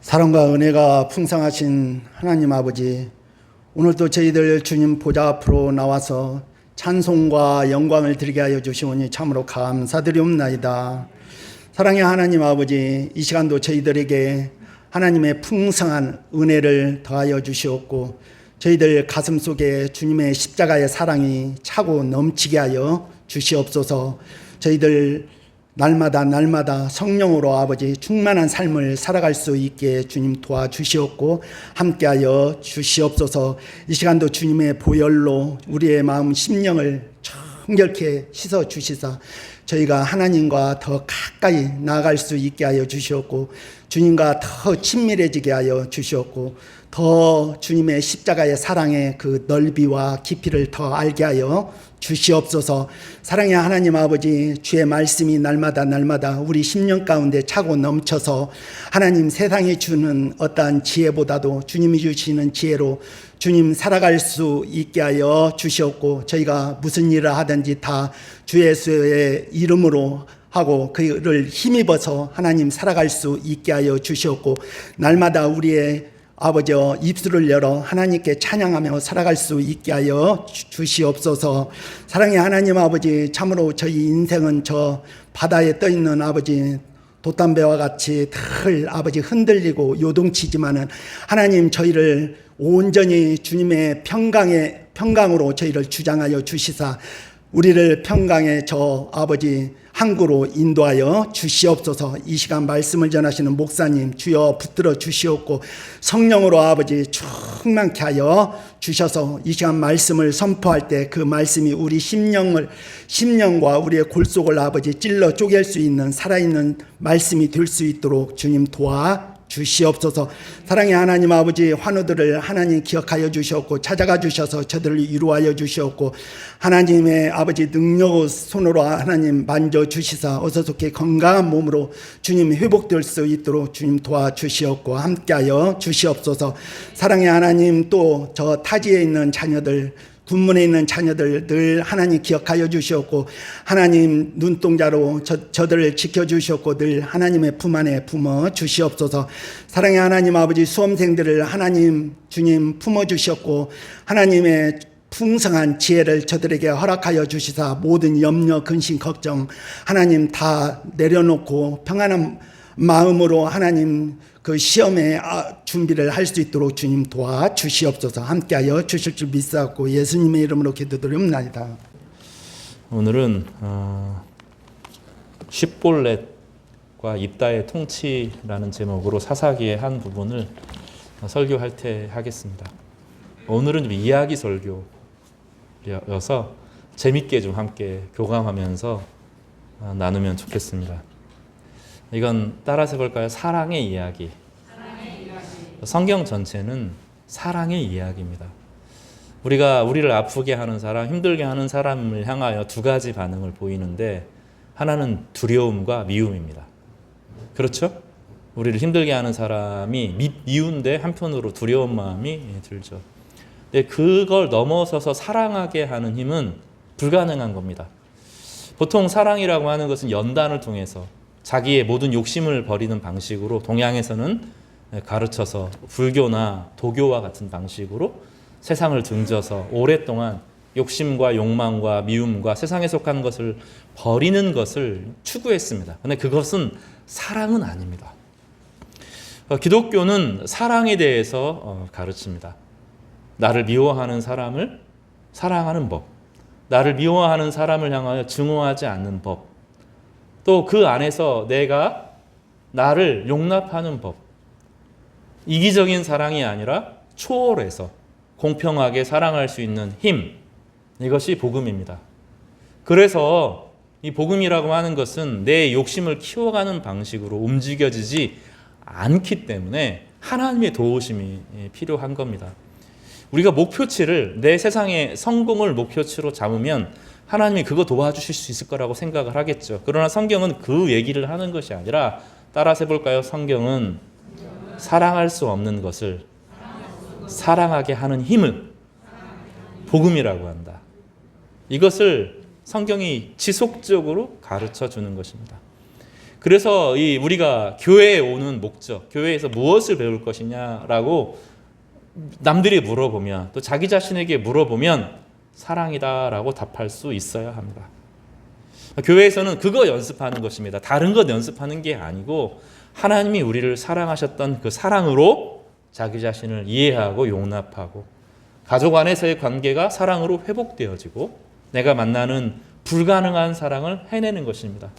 사랑과 은혜가 풍성하신 하나님 아버지, 오늘도 저희들 주님 보좌 앞으로 나와서 찬송과 영광을 드리게 하여 주시오니 참으로 감사드리옵나이다. 사랑의 하나님 아버지, 이 시간도 저희들에게 하나님의 풍성한 은혜를 더하여 주시옵고 저희들 가슴 속에 주님의 십자가의 사랑이 차고 넘치게 하여 주시옵소서. 저희들 날마다 성령으로 아버지 충만한 삶을 살아갈 수 있게 주님 도와주시옵고 함께하여 주시옵소서. 이 시간도 주님의 보혈로 우리의 마음 심령을 정결케 씻어 주시사 저희가 하나님과 더 가까이 나아갈 수 있게 하여 주시옵고 주님과 더 친밀해지게 하여 주시옵고 더 주님의 십자가의 사랑의 그 넓이와 깊이를 더 알게 하여 주시옵소서. 사랑의 하나님 아버지, 주의 말씀이 날마다 우리 심령 가운데 차고 넘쳐서 하나님 세상이 주는 어떠한 지혜보다도 주님이 주시는 지혜로 주님 살아갈 수 있게 하여 주시옵고 저희가 무슨 일을 하든지 다 주 예수의 이름으로 하고 그를 힘입어서 하나님 살아갈 수 있게 하여 주시옵고 날마다 우리의 아버지여 입술을 열어 하나님께 찬양하며 살아갈 수 있게 하여 주시옵소서. 사랑의 하나님 아버지, 참으로 저희 인생은 저 바다에 떠있는 아버지 돛담배와 같이 늘 아버지 흔들리고 요동치지만은 하나님 저희를 온전히 주님의 평강으로 저희를 주장하여 주시사 우리를 평강의 저 아버지 항구로 인도하여 주시옵소서. 이 시간 말씀을 전하시는 목사님 주여 붙들어 주시옵고 성령으로 아버지 충만케 하여 주셔서 이 시간 말씀을 선포할 때 그 말씀이 우리 심령과 우리의 골속을 아버지 찔러 쪼갤 수 있는 살아있는 말씀이 될 수 있도록 주님 도와 주시옵소서. 사랑의 하나님 아버지, 환우들을 하나님 기억하여 주시옵고 찾아가 주셔서 저들을 위로하여 주시옵고 하나님의 아버지 능력 손으로 하나님 만져주시사 어서 좋게 건강한 몸으로 주님 회복될 수 있도록 주님 도와주시옵고 함께하여 주시옵소서. 사랑의 하나님, 또 저 타지에 있는 자녀들, 군문에 있는 자녀들 늘 하나님 기억하여 주시옵고 하나님 눈동자로 저들을 지켜주시옵고 늘 하나님의 품 안에 품어 주시옵소서. 사랑의 하나님 아버지, 수험생들을 하나님 주님 품어 주시옵고 하나님의 풍성한 지혜를 저들에게 허락하여 주시사 모든 염려 근심 걱정 하나님 다 내려놓고 평안한 마음으로 하나님 그 시험에 준비를 할 수 있도록 주님 도와주시옵소서. 함께하여 주실 줄 믿사옵고 예수님의 이름으로 기도드리옵나이다. 오늘은 쉽볼렛과 입다의 통치라는 제목으로 사사기의 한 부분을 설교할 때 하겠습니다. 오늘은 좀 이야기 설교여서 재밌게 좀 함께 교감하면서 나누면 좋겠습니다. 이건 따라서 해볼까요? 사랑의 이야기. 성경 전체는 사랑의 이야기입니다. 우리를 아프게 하는 사람, 힘들게 하는 사람을 향하여 두 가지 반응을 보이는데 하나는 두려움과 미움입니다. 그렇죠? 우리를 힘들게 하는 사람이 미운데 한편으로 두려운 마음이 들죠. 근데 그걸 넘어서서 사랑하게 하는 힘은 불가능한 겁니다. 보통 사랑이라고 하는 것은 연단을 통해서 자기의 모든 욕심을 버리는 방식으로 동양에서는 가르쳐서 불교나 도교와 같은 방식으로 세상을 등져서 오랫동안 욕심과 욕망과 미움과 세상에 속한 것을 버리는 것을 추구했습니다. 그런데 그것은 사랑은 아닙니다. 기독교는 사랑에 대해서 가르칩니다. 나를 미워하는 사람을 사랑하는 법, 나를 미워하는 사람을 향하여 증오하지 않는 법, 또 그 안에서 내가 나를 용납하는 법, 이기적인 사랑이 아니라 초월해서 공평하게 사랑할 수 있는 힘, 이것이 복음입니다. 그래서 이 복음이라고 하는 것은 내 욕심을 키워가는 방식으로 움직여지지 않기 때문에 하나님의 도우심이 필요한 겁니다. 우리가 목표치를 내 세상의 성공을 목표치로 잡으면 하나님이 그거 도와주실 수 있을 거라고 생각을 하겠죠. 그러나 성경은 그 얘기를 하는 것이 아니라 따라서 해볼까요? 성경은 사랑할 수 없는 것을 사랑하게 하는 힘을 복음이라고 한다. 이것을 성경이 지속적으로 가르쳐 주는 것입니다. 그래서 우리가 교회에 오는 목적, 교회에서 무엇을 배울 것이냐라고 남들이 물어보면, 또 자기 자신에게 물어보면 사랑이다라고 답할 수 있어야 합니다. 교회에서는 그거 연습하는 것입니다. 다른 것 연습하는 게 아니고 하나님이 우리를 사랑하셨던 그 사랑으로 자기 자신을 이해하고 용납하고, 가족 안에서의 관계가 사랑으로 회복되어지고, 내가 만나는 불가능한 사랑을 해내는 것입니다.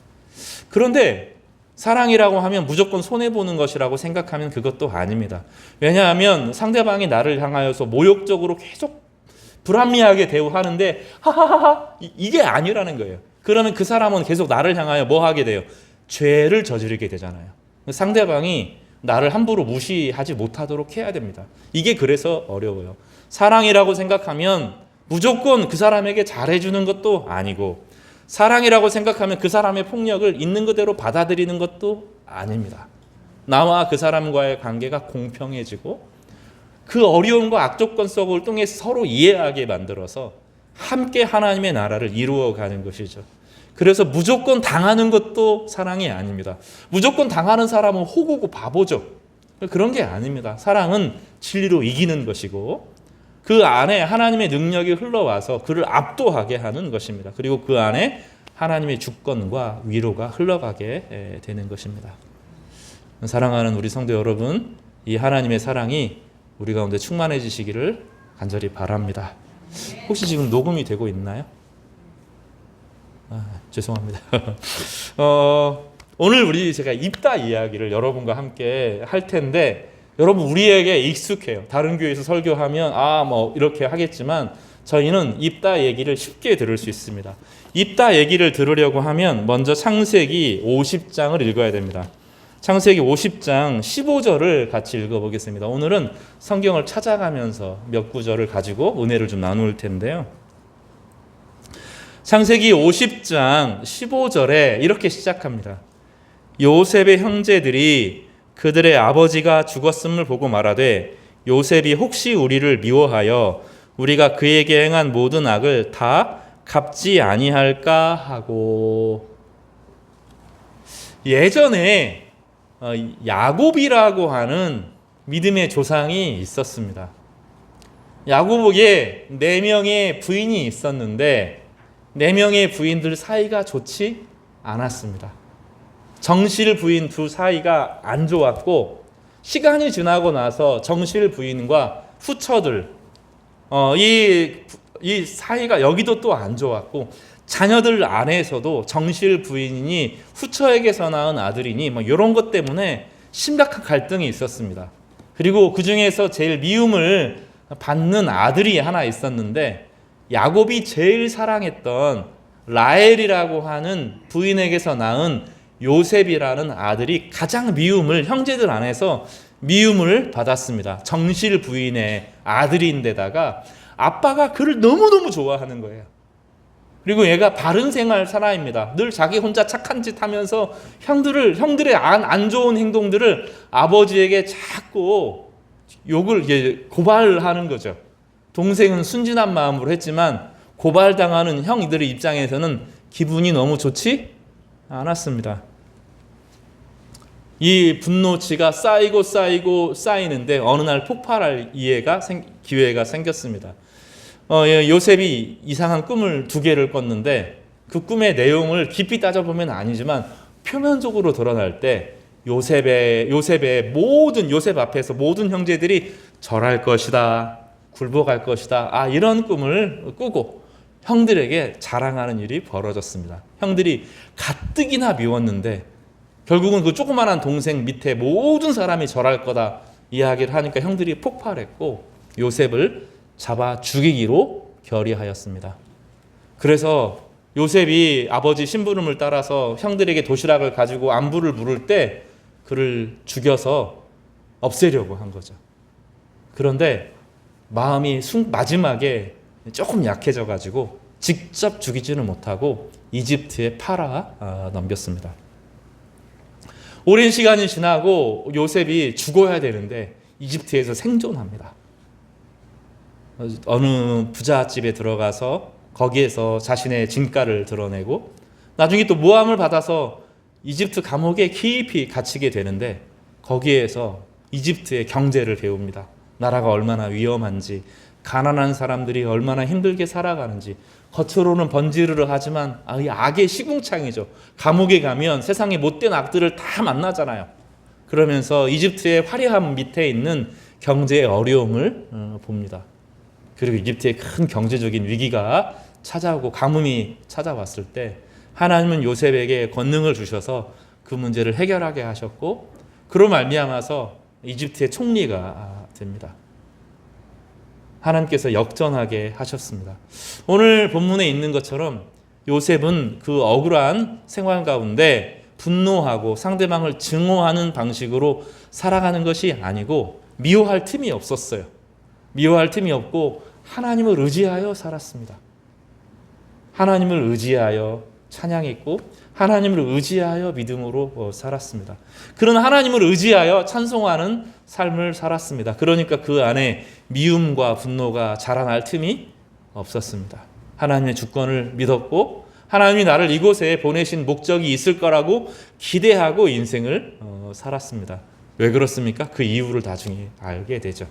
그런데 사랑이라고 하면 무조건 손해보는 것이라고 생각하면 그것도 아닙니다. 왜냐하면 상대방이 나를 향하여서 모욕적으로 계속 불합리하게 대우하는데 하하하하 이게 아니라는 거예요. 그러면 그 사람은 계속 나를 향하여 뭐 하게 돼요? 죄를 저지르게 되잖아요. 상대방이 나를 함부로 무시하지 못하도록 해야 됩니다. 이게 그래서 어려워요. 사랑이라고 생각하면 무조건 그 사람에게 잘해주는 것도 아니고, 사랑이라고 생각하면 그 사람의 폭력을 있는 그대로 받아들이는 것도 아닙니다. 나와 그 사람과의 관계가 공평해지고 그 어려움과 악조건 속을 통해 서로 이해하게 만들어서 함께 하나님의 나라를 이루어가는 것이죠. 그래서 무조건 당하는 것도 사랑이 아닙니다. 무조건 당하는 사람은 호구고 바보죠. 그런 게 아닙니다. 사랑은 진리로 이기는 것이고, 그 안에 하나님의 능력이 흘러와서 그를 압도하게 하는 것입니다. 그리고 그 안에 하나님의 주권과 위로가 흘러가게 되는 것입니다. 사랑하는 우리 성도 여러분, 이 하나님의 사랑이 우리 가운데 충만해지시기를 간절히 바랍니다. 혹시 지금 녹음이 되고 있나요? 죄송합니다. 오늘 제가 입다 이야기를 여러분과 함께 할 텐데, 여러분 우리에게 익숙해요. 다른 교회에서 설교하면 뭐 이렇게 하겠지만 저희는 입다 얘기를 쉽게 들을 수 있습니다. 입다 얘기를 들으려고 하면 먼저 창세기 50장을 읽어야 됩니다. 창세기 50장 15절을 같이 읽어보겠습니다. 오늘은 성경을 찾아가면서 몇 구절을 가지고 은혜를 좀 나눌 텐데요. 창세기 50장 15절에 이렇게 시작합니다. 요셉의 형제들이 그들의 아버지가 죽었음을 보고 말하되, 요셉이 혹시 우리를 미워하여 우리가 그에게 행한 모든 악을 다 갚지 아니할까 하고. 예전에 야곱이라고 하는 믿음의 조상이 있었습니다. 야곱에게 4명의 부인이 있었는데 4명의 부인들 사이가 좋지 않았습니다. 정실 부인 두 사이가 안 좋았고, 시간이 지나고 나서 정실 부인과 후처들 이 사이가 여기도 또 안 좋았고, 자녀들 안에서도 정실 부인이니 후처에게서 낳은 아들이니 뭐 이런 것 때문에 심각한 갈등이 있었습니다. 그리고 그 중에서 제일 미움을 받는 아들이 하나 있었는데, 야곱이 제일 사랑했던 라헬이라고 하는 부인에게서 낳은 요셉이라는 아들이 가장 형제들 안에서 미움을 받았습니다. 정실 부인의 아들인데다가 아빠가 그를 너무너무 좋아하는 거예요. 그리고 얘가 바른 생활 사람입니다. 늘 자기 혼자 착한 짓 하면서 형들의 안 좋은 행동들을 아버지에게 자꾸 욕을 고발하는 거죠. 동생은 순진한 마음으로 했지만 고발당하는 형들의 입장에서는 기분이 너무 좋지 않았습니다. 이 분노치가 쌓이는데 어느 날 폭발할 기회가 생겼습니다. 요셉이 이상한 꿈을 2개를 꿨는데, 그 꿈의 내용을 깊이 따져보면 아니지만 표면적으로 드러날 때 요셉 앞에서 모든 형제들이 절할 것이다, 굴복할 것이다, 이런 꿈을 꾸고 형들에게 자랑하는 일이 벌어졌습니다. 형들이 가뜩이나 미웠는데 결국은 그 조그만한 동생 밑에 모든 사람이 절할 거다 이야기를 하니까 형들이 폭발했고 요셉을 잡아 죽이기로 결의하였습니다. 그래서 요셉이 아버지 심부름을 따라서 형들에게 도시락을 가지고 안부를 물을 때 그를 죽여서 없애려고 한 거죠. 그런데 마음이 마지막에 조금 약해져 가지고 직접 죽이지는 못하고 이집트에 팔아 넘겼습니다. 오랜 시간이 지나고 요셉이 죽어야 되는데 이집트에서 생존합니다. 어느 부잣집에 들어가서 거기에서 자신의 진가를 드러내고, 나중에 또 모함을 받아서 이집트 감옥에 깊이 갇히게 되는데 거기에서 이집트의 경제를 배웁니다. 나라가 얼마나 위험한지, 가난한 사람들이 얼마나 힘들게 살아가는지. 겉으로는 번지르르 하지만 이 악의 시궁창이죠. 감옥에 가면 세상의 못된 악들을 다 만나잖아요. 그러면서 이집트의 화려함 밑에 있는 경제의 어려움을 봅니다. 그리고 이집트의 큰 경제적인 위기가 찾아오고 가뭄이 찾아왔을 때 하나님은 요셉에게 권능을 주셔서 그 문제를 해결하게 하셨고, 그로 말미암아서 이집트의 총리가 됩니다. 하나님께서 역전하게 하셨습니다. 오늘 본문에 있는 것처럼 요셉은 그 억울한 생활 가운데 분노하고 상대방을 증오하는 방식으로 살아가는 것이 아니고 미워할 틈이 없었어요. 미워할 틈이 없고 하나님을 의지하여 살았습니다. 하나님을 의지하여 찬양했고 하나님을 의지하여 믿음으로 살았습니다. 그런 하나님을 의지하여 찬송하는 삶을 살았습니다. 그러니까 그 안에 미움과 분노가 자라날 틈이 없었습니다. 하나님의 주권을 믿었고 하나님이 나를 이곳에 보내신 목적이 있을 거라고 기대하고 인생을 살았습니다. 왜 그렇습니까? 그 이유를 나중에 알게 되죠.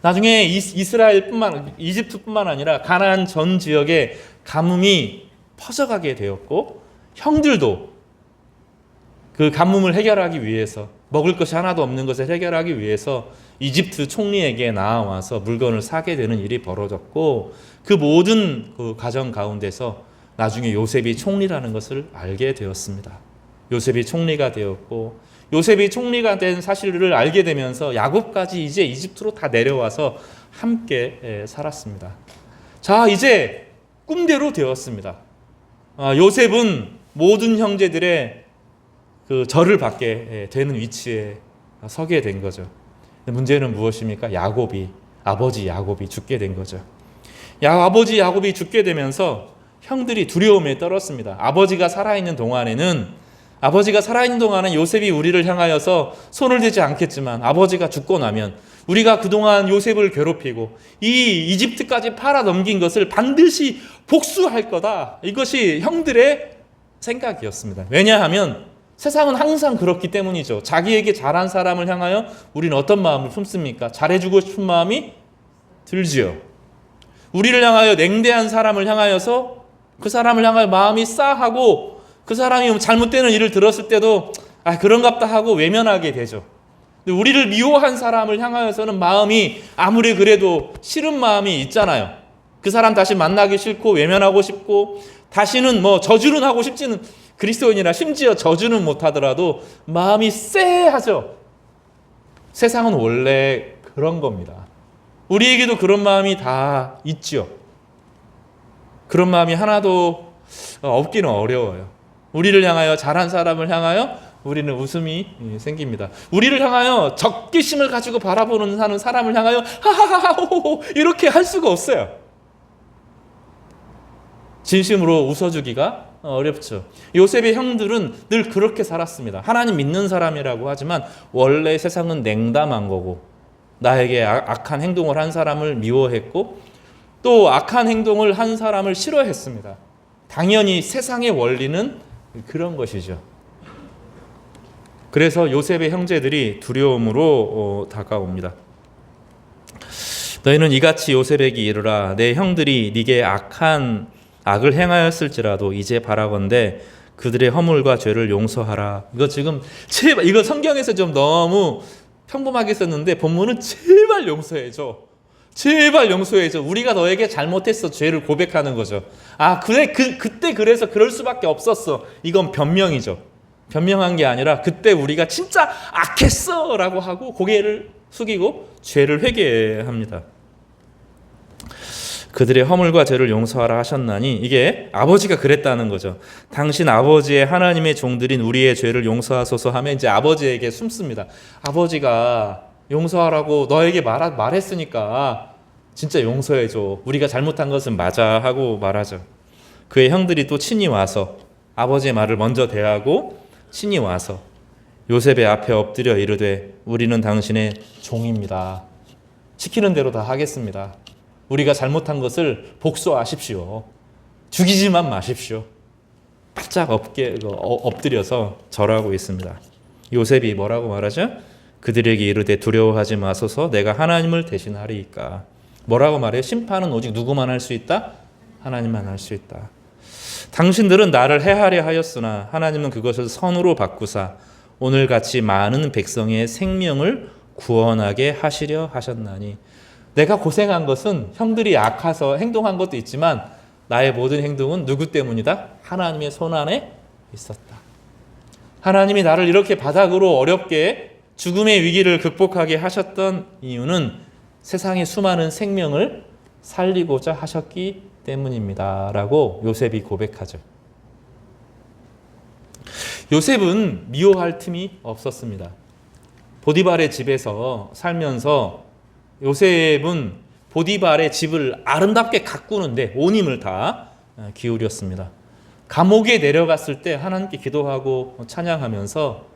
나중에 이집트뿐만 아니라 가나안 전 지역에 가뭄이 퍼져가게 되었고, 형들도 그 가뭄을 해결하기 위해서, 먹을 것이 하나도 없는 것을 해결하기 위해서 이집트 총리에게 나와서 물건을 사게 되는 일이 벌어졌고, 그 모든 그 과정 가운데서 나중에 요셉이 총리라는 것을 알게 되었습니다. 요셉이 총리가 되었고, 요셉이 총리가 된 사실을 알게 되면서 야곱까지 이제 이집트로 다 내려와서 함께 살았습니다. 자, 이제 꿈대로 되었습니다. 요셉은 모든 형제들의 그 절을 받게 되는 위치에 서게 된 거죠. 문제는 무엇입니까? 아버지 야곱이 죽게 된 거죠. 아버지 야곱이 죽게 되면서 형들이 두려움에 떨었습니다. 아버지가 살아있는 동안에는 요셉이 우리를 향하여서 손을 대지 않겠지만, 아버지가 죽고 나면 우리가 그동안 요셉을 괴롭히고 이 이집트까지 팔아 넘긴 것을 반드시 복수할 거다. 이것이 형들의 생각이었습니다. 왜냐하면 세상은 항상 그렇기 때문이죠. 자기에게 잘한 사람을 향하여 우리는 어떤 마음을 품습니까? 잘해주고 싶은 마음이 들지요. 우리를 향하여 냉대한 사람을 향하여서 그 사람을 향하여 마음이 싸하고, 그 사람이 잘못되는 일을 들었을 때도 그런갑다 하고 외면하게 되죠. 우리를 미워한 사람을 향하여서는 마음이 아무리 그래도 싫은 마음이 있잖아요. 그 사람 다시 만나기 싫고 외면하고 싶고, 다시는 저주는 하고 싶지는, 그리스도인이라 심지어 저주는 못하더라도 마음이 쎄하죠. 세상은 원래 그런 겁니다. 우리에게도 그런 마음이 다 있죠. 그런 마음이 하나도 없기는 어려워요. 우리를 향하여, 잘한 사람을 향하여 우리는 웃음이 생깁니다. 우리를 향하여 적개심을 가지고 바라보는 사람을 향하여 하하하하호호 이렇게 할 수가 없어요. 진심으로 웃어주기가 어렵죠. 요셉의 형들은 늘 그렇게 살았습니다. 하나님 믿는 사람이라고 하지만 원래 세상은 냉담한 거고, 나에게 악한 행동을 한 사람을 미워했고 또 악한 행동을 한 사람을 싫어했습니다. 당연히 세상의 원리는 그런 것이죠. 그래서 요셉의 형제들이 두려움으로 다가옵니다. 너희는 이같이 요셉에게 이르라. 내 형들이 네게 악을 행하였을지라도 이제 바라건대 그들의 허물과 죄를 용서하라. 이거 성경에서 좀 너무 평범하게 썼는데 본문은 제발 용서해줘. 제발 용서해줘. 우리가 너에게 잘못했어. 죄를 고백하는 거죠. 그때 그래서 그럴 수밖에 없었어. 이건 변명이죠. 변명한 게 아니라 그때 우리가 진짜 악했어 라고 하고 고개를 숙이고 죄를 회개합니다. 그들의 허물과 죄를 용서하라 하셨나니, 이게 아버지가 그랬다는 거죠. 당신 아버지의 하나님의 종들인 우리의 죄를 용서하소서 하면 이제 아버지에게 숨습니다. 아버지가 용서하라고 너에게 말했으니까 진짜 용서해줘. 우리가 잘못한 것은 맞아 하고 말하죠. 그의 형들이 또 친히 와서 아버지의 말을 먼저 대하고 친히 와서 요셉의 앞에 엎드려 이르되 우리는 당신의 종입니다. 시키는 대로 다 하겠습니다. 우리가 잘못한 것을 복수하십시오. 죽이지만 마십시오. 바짝 엎드려서 절하고 있습니다. 요셉이 뭐라고 말하죠? 그들에게 이르되 두려워하지 마소서 내가 하나님을 대신하리이까. 뭐라고 말해요? 심판은 오직 누구만 할 수 있다? 하나님만 할 수 있다. 당신들은 나를 해하려 하였으나 하나님은 그것을 선으로 바꾸사 오늘같이 많은 백성의 생명을 구원하게 하시려 하셨나니. 내가 고생한 것은 형들이 악해서 행동한 것도 있지만 나의 모든 행동은 누구 때문이다? 하나님의 손 안에 있었다. 하나님이 나를 이렇게 바닥으로 어렵게 죽음의 위기를 극복하게 하셨던 이유는 세상의 수많은 생명을 살리고자 하셨기 때문입니다. 라고 요셉이 고백하죠. 요셉은 미워할 틈이 없었습니다. 보디발의 집에서 살면서 요셉은 보디발의 집을 아름답게 가꾸는데 온 힘을 다 기울였습니다. 감옥에 내려갔을 때 하나님께 기도하고 찬양하면서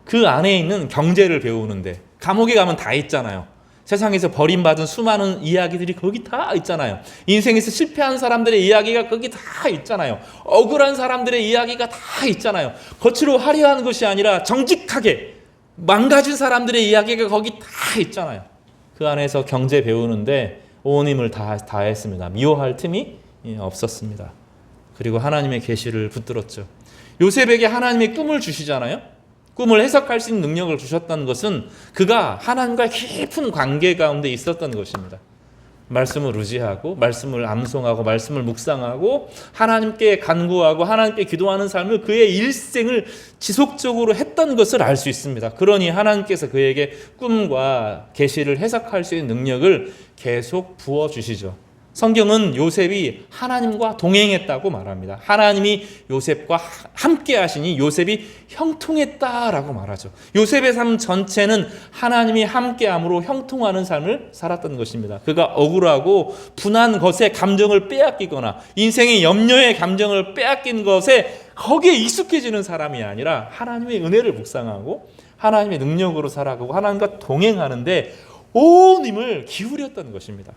그 안에 있는 경제를 배우는데, 감옥에 가면 다 있잖아요. 세상에서 버림받은 수많은 이야기들이 거기 다 있잖아요. 인생에서 실패한 사람들의 이야기가 거기 다 있잖아요. 억울한 사람들의 이야기가 다 있잖아요. 겉으로 화려한 것이 아니라 정직하게 망가진 사람들의 이야기가 거기 다 있잖아요. 그 안에서 경제 배우는데 온 힘을 다했습니다. 미워할 틈이 없었습니다. 그리고 하나님의 계시를 붙들었죠. 요셉에게 하나님의 꿈을 주시잖아요. 꿈을 해석할 수 있는 능력을 주셨다는 것은 그가 하나님과 깊은 관계 가운데 있었던 것입니다. 말씀을 의지하고 말씀을 암송하고 말씀을 묵상하고 하나님께 간구하고 하나님께 기도하는 삶을 그의 일생을 지속적으로 했던 것을 알 수 있습니다. 그러니 하나님께서 그에게 꿈과 계시를 해석할 수 있는 능력을 계속 부어주시죠. 성경은 요셉이 하나님과 동행했다고 말합니다. 하나님이 요셉과 함께 하시니 요셉이 형통했다라고 말하죠. 요셉의 삶 전체는 하나님이 함께함으로 형통하는 삶을 살았던 것입니다. 그가 억울하고 분한 것에 감정을 빼앗기거나 인생의 염려의 감정을 빼앗긴 것에 거기에 익숙해지는 사람이 아니라 하나님의 은혜를 묵상하고 하나님의 능력으로 살아가고 하나님과 동행하는데 온 힘을 기울였던 것입니다.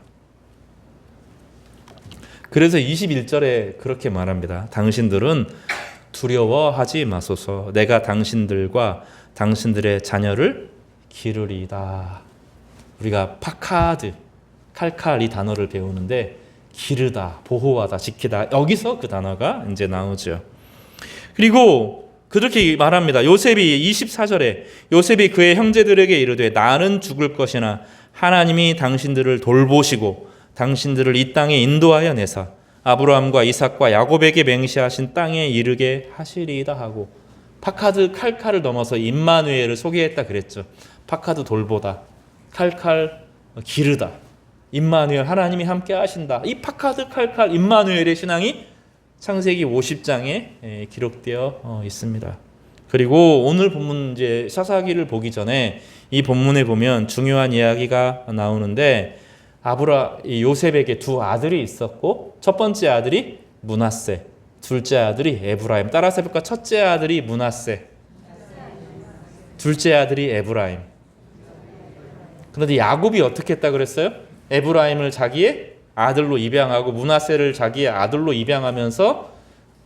그래서 21절에 그렇게 말합니다. 당신들은 두려워하지 마소서 내가 당신들과 당신들의 자녀를 기르리이다. 우리가 파카드, 칼칼 이 단어를 배우는데 기르다, 보호하다, 지키다, 여기서 그 단어가 이제 나오죠. 그리고 그렇게 말합니다. 요셉이 24절에 요셉이 그의 형제들에게 이르되 나는 죽을 것이나 하나님이 당신들을 돌보시고 당신들을 이 땅에 인도하여 내사 아브라함과 이삭과 야곱에게 맹세하신 땅에 이르게 하시리이다 하고, 파카드 칼칼을 넘어서 임마누엘을 소개했다 그랬죠. 파카드 돌보다, 칼칼 기르다, 임마누엘 하나님이 함께 하신다. 이 파카드 칼칼 임마누엘의 신앙이 창세기 50장에 기록되어 있습니다. 그리고 오늘 본문 이제 사사기를 보기 전에 이 본문에 보면 중요한 이야기가 나오는데, 요셉에게 두 아들이 있었고 첫 번째 아들이 므낫세, 둘째 아들이 에브라임. 따라서 해볼까? 첫째 아들이 므낫세, 둘째 아들이 에브라임. 그런데 야곱이 어떻게 했다 그랬어요? 에브라임을 자기의 아들로 입양하고 므낫세를 자기의 아들로 입양하면서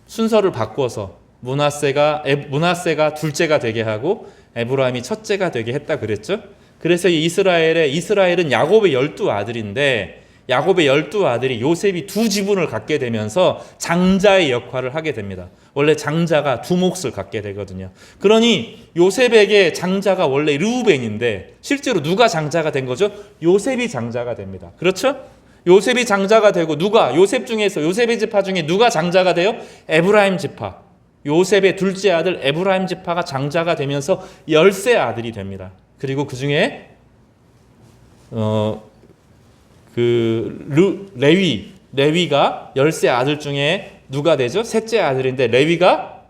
순서를 바꿔서 므낫세가 둘째가 되게 하고 에브라임이 첫째가 되게 했다 그랬죠. 그래서 이스라엘은 야곱의 12아들인데 야곱의 12아들이 요셉이 두 지분을 갖게 되면서 장자의 역할을 하게 됩니다. 원래 장자가 두 몫을 갖게 되거든요. 그러니 요셉에게 장자가 원래 르우벤인데 실제로 누가 장자가 된 거죠? 요셉이 장자가 됩니다. 그렇죠? 요셉이 장자가 되고 요셉의 지파 중에 누가 장자가 돼요? 에브라임 지파. 요셉의 둘째 아들 에브라임 지파가 장자가 되면서 10세 아들이 됩니다. 그리고 그 중에 레위가 10세 아들 중에 누가 되죠? 셋째 아들인데 레위가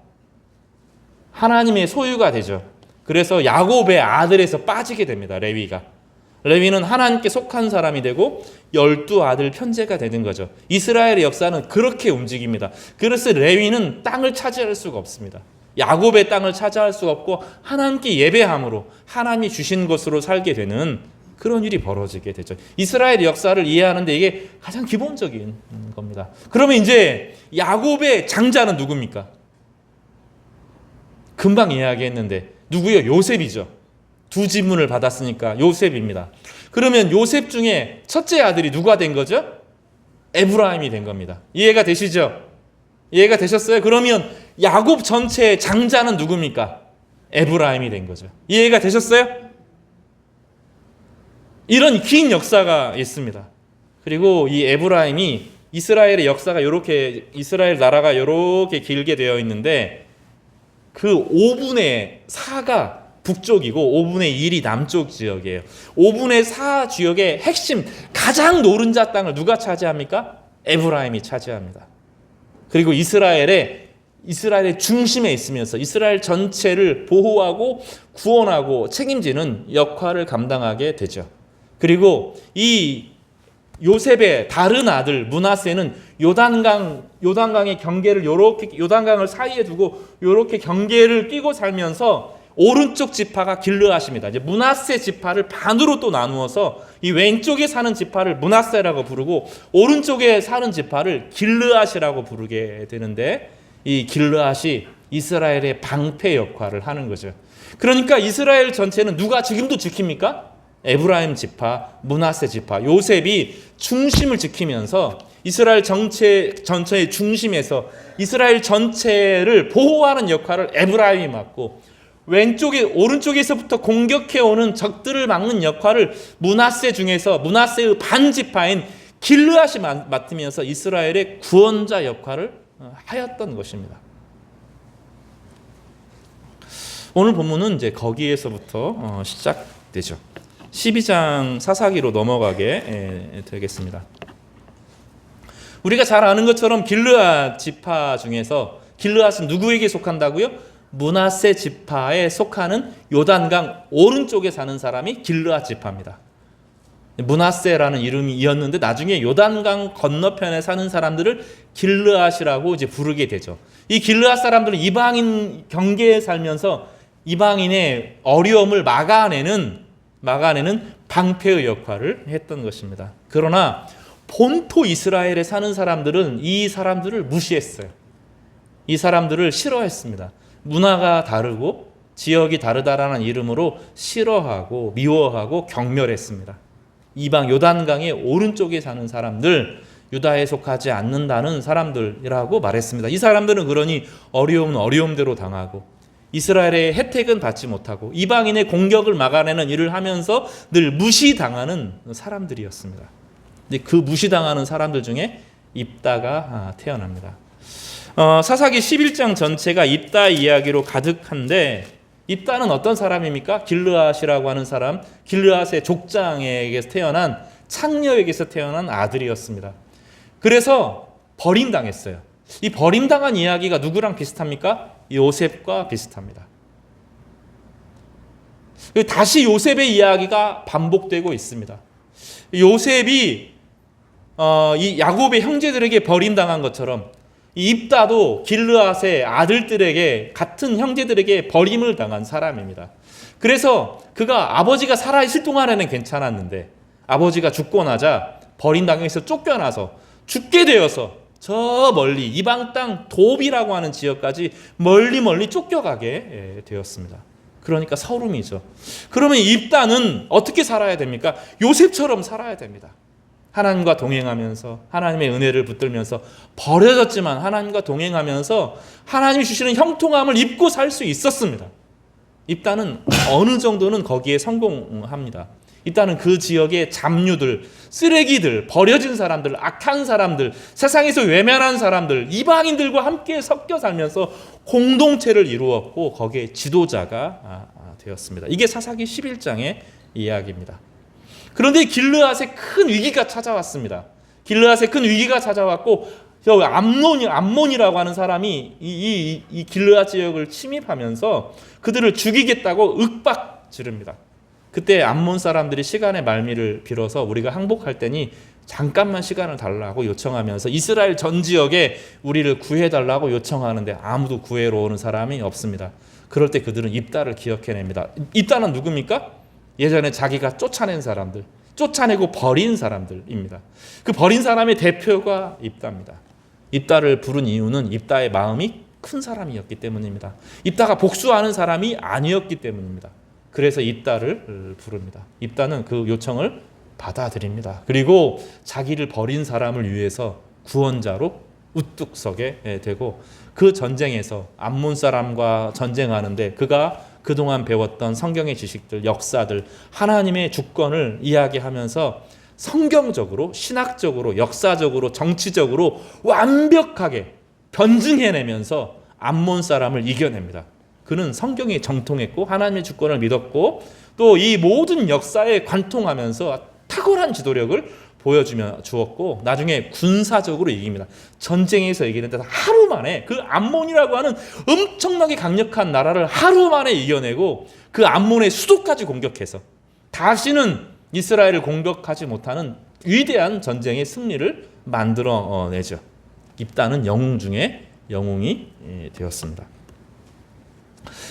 하나님의 소유가 되죠. 그래서 야곱의 아들에서 빠지게 됩니다. 레위는 하나님께 속한 사람이 되고 12아들 편제가 되는 거죠. 이스라엘의 역사는 그렇게 움직입니다. 그래서 레위는 땅을 차지할 수가 없습니다. 야곱의 땅을 차지할 수가 없고 하나님께 예배함으로 하나님이 주신 것으로 살게 되는 그런 일이 벌어지게 되죠. 이스라엘의 역사를 이해하는데 이게 가장 기본적인 겁니다. 그러면 이제 야곱의 장자는 누굽니까? 금방 이야기했는데 누구요? 요셉이죠. 두 지문을 받았으니까 요셉입니다. 그러면 요셉 중에 첫째 아들이 누가 된 거죠? 에브라임이 된 겁니다. 이해가 되시죠? 이해가 되셨어요? 그러면 야곱 전체의 장자는 누굽니까? 에브라임이 된 거죠. 이해가 되셨어요? 이런 긴 역사가 있습니다. 그리고 이 에브라임이 이스라엘의 역사가 이렇게, 이스라엘 나라가 이렇게 길게 되어 있는데 그 5분의 4가 북쪽이고 5분의 1이 남쪽 지역이에요. 5분의 4 지역의 핵심 가장 노른자 땅을 누가 차지합니까? 에브라임이 차지합니다. 그리고 이스라엘의 중심에 있으면서 이스라엘 전체를 보호하고 구원하고 책임지는 역할을 감당하게 되죠. 그리고 이 요셉의 다른 아들 므낫세는 요단강의 경계를 요렇게, 요단강을 사이에 두고 요렇게 경계를 끼고 살면서 오른쪽 지파가 길르앗입니다. 이제 므낫세 지파를 반으로 또 나누어서 이 왼쪽에 사는 지파를 므낫세라고 부르고 오른쪽에 사는 지파를 길르앗이라고 부르게 되는데, 이 길르앗이 이스라엘의 방패 역할을 하는 거죠. 그러니까 이스라엘 전체는 누가 지금도 지킵니까? 에브라임 지파, 므낫세 지파, 요셉이 중심을 지키면서 이스라엘 전체의 중심에서 이스라엘 전체를 보호하는 역할을 에브라임이 맡고, 오른쪽에서부터 공격해오는 적들을 막는 역할을 므낫세 중에서 므낫세의 반지파인 길르앗이 맡으면서 이스라엘의 구원자 역할을 하였던 것입니다. 오늘 본문은 이제 거기에서부터 시작되죠. 12장 사사기로 넘어가게 되겠습니다. 우리가 잘 아는 것처럼 길르앗 지파 중에서 길르앗은 누구에게 속한다고요? 므낫세 지파에 속하는 요단강 오른쪽에 사는 사람이 길르앗 지파입니다. 므낫세라는 이름이었는데 나중에 요단강 건너편에 사는 사람들을 길르앗이라고 이제 부르게 되죠. 이 길르앗 사람들은 이방인 경계에 살면서 이방인의 어려움을 막아내는 방패의 역할을 했던 것입니다. 그러나 본토 이스라엘에 사는 사람들은 이 사람들을 무시했어요. 이 사람들을 싫어했습니다. 문화가 다르고 지역이 다르다라는 이름으로 싫어하고 미워하고 경멸했습니다. 이방 요단강의 오른쪽에 사는 사람들, 유다에 속하지 않는다는 사람들이라고 말했습니다. 이 사람들은 그러니 어려움은 어려움대로 당하고 이스라엘의 혜택은 받지 못하고 이방인의 공격을 막아내는 일을 하면서 늘 무시당하는 사람들이었습니다. 근데 그 무시당하는 사람들 중에 입다가 태어납니다. 사사기 11장 전체가 입다 이야기로 가득한데, 입다는 어떤 사람입니까? 길르앗이라고 하는 사람, 길르앗의 족장에게서 태어난, 창녀에게서 태어난 아들이었습니다. 그래서 버림당했어요. 이 버림당한 이야기가 누구랑 비슷합니까? 요셉과 비슷합니다. 다시 요셉의 이야기가 반복되고 있습니다. 요셉이 이 야곱의 형제들에게 버림당한 것처럼 이 입다도 길르앗의 아들들에게, 같은 형제들에게 버림을 당한 사람입니다. 그래서 그가 아버지가 살아있을 동안에는 괜찮았는데 아버지가 죽고 나자 버림당해서 쫓겨나서 죽게 되어서 저 멀리 이방 땅 도비라고 하는 지역까지 멀리 쫓겨가게 되었습니다. 그러니까 서름이죠. 그러면 입다는 어떻게 살아야 됩니까? 요셉처럼 살아야 됩니다. 하나님과 동행하면서 하나님의 은혜를 붙들면서 버려졌지만 하나님과 동행하면서 하나님이 주시는 형통함을 입고 살 수 있었습니다. 입다는 어느 정도는 거기에 성공합니다. 입다는 그 지역의 잡류들, 쓰레기들, 버려진 사람들, 악한 사람들, 세상에서 외면한 사람들, 이방인들과 함께 섞여 살면서 공동체를 이루었고 거기에 지도자가 되었습니다. 이게 사사기 11장의 이야기입니다. 그런데 길르앗의 큰 위기가 찾아왔습니다. 길르앗의 큰 위기가 찾아왔고 암몬이라고 하는 사람이 이 길르앗 지역을 침입하면서 그들을 죽이겠다고 윽박 지릅니다. 그때 암몬 사람들이 시간의 말미를 빌어서 우리가 항복할 때니 잠깐만 시간을 달라고 요청하면서 이스라엘 전 지역에 우리를 구해달라고 요청하는데 아무도 구해로 오는 사람이 없습니다. 그럴 때 그들은 입다를 기억해냅니다. 입다는 누굽니까? 예전에 자기가 쫓아낸 사람들, 쫓아내고 버린 사람들입니다. 그 버린 사람의 대표가 입다입니다. 입다를 부른 이유는 입다의 마음이 큰 사람이었기 때문입니다. 입다가 복수하는 사람이 아니었기 때문입니다. 그래서 입다를 부릅니다. 입다는 그 요청을 받아들입니다. 그리고 자기를 버린 사람을 위해서 구원자로 우뚝 서게 되고, 그 전쟁에서 암몬 사람과 전쟁하는데 그가 그동안 배웠던 성경의 지식들, 역사들, 하나님의 주권을 이야기하면서 성경적으로, 신학적으로, 역사적으로, 정치적으로 완벽하게 변증해내면서 암몬 사람을 이겨냅니다. 그는 성경에 정통했고 하나님의 주권을 믿었고 또 이 모든 역사에 관통하면서 탁월한 지도력을 보여주었고 나중에 군사적으로 이깁니다. 전쟁에서 이기는데 하루 만에 그 암몬이라고 하는 엄청나게 강력한 나라를 하루 만에 이겨내고 그 암몬의 수도까지 공격해서 다시는 이스라엘을 공격하지 못하는 위대한 전쟁의 승리를 만들어내죠. 입다는 영웅 중에 영웅이 되었습니다.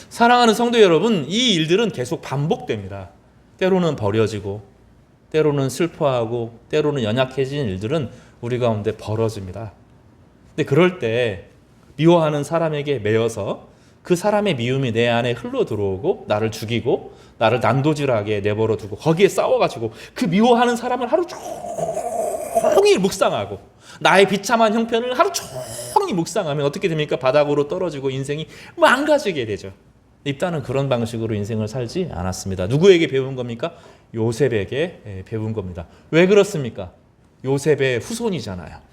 사랑하는 성도 여러분, 이 일들은 계속 반복됩니다. 때로는 버려지고 때로는 슬퍼하고 때로는 연약해진 일들은 우리 가운데 벌어집니다. 근데 그럴 때 미워하는 사람에게 매여서 그 사람의 미움이 내 안에 흘러 들어오고 나를 죽이고 나를 난도질하게 내버려 두고 거기에 싸워가지고 그 미워하는 사람을 하루 종일 묵상하고 나의 비참한 형편을 하루 종일 묵상하면 어떻게 됩니까? 바닥으로 떨어지고 인생이 망가지게 되죠. 입다는 그런 방식으로 인생을 살지 않았습니다. 누구에게 배운 겁니까? 요셉에게 배운 겁니다. 왜 그렇습니까? 요셉의 후손이잖아요.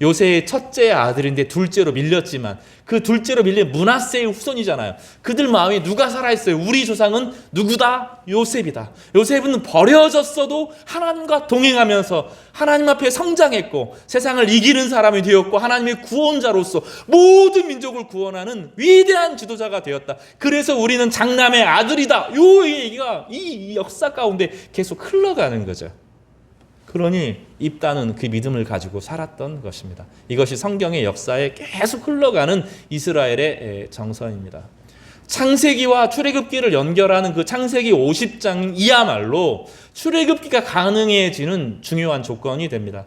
요셉의 첫째 아들인데 둘째로 밀렸지만 그 둘째로 밀린 므낫세의 후손이잖아요. 그들 마음에 누가 살아있어요? 우리 조상은 누구다? 요셉이다. 요셉은 버려졌어도 하나님과 동행하면서 하나님 앞에 성장했고 세상을 이기는 사람이 되었고 하나님의 구원자로서 모든 민족을 구원하는 위대한 지도자가 되었다. 그래서 우리는 장남의 아들이다. 이 얘기가 이 역사 가운데 계속 흘러가는 거죠. 그러니 입다는 그 믿음을 가지고 살았던 것입니다. 이것이 성경의 역사에 계속 흘러가는 이스라엘의 정서입니다. 창세기와 출애굽기를 연결하는 그 창세기 50장이야말로 출애굽기가 가능해지는 중요한 조건이 됩니다.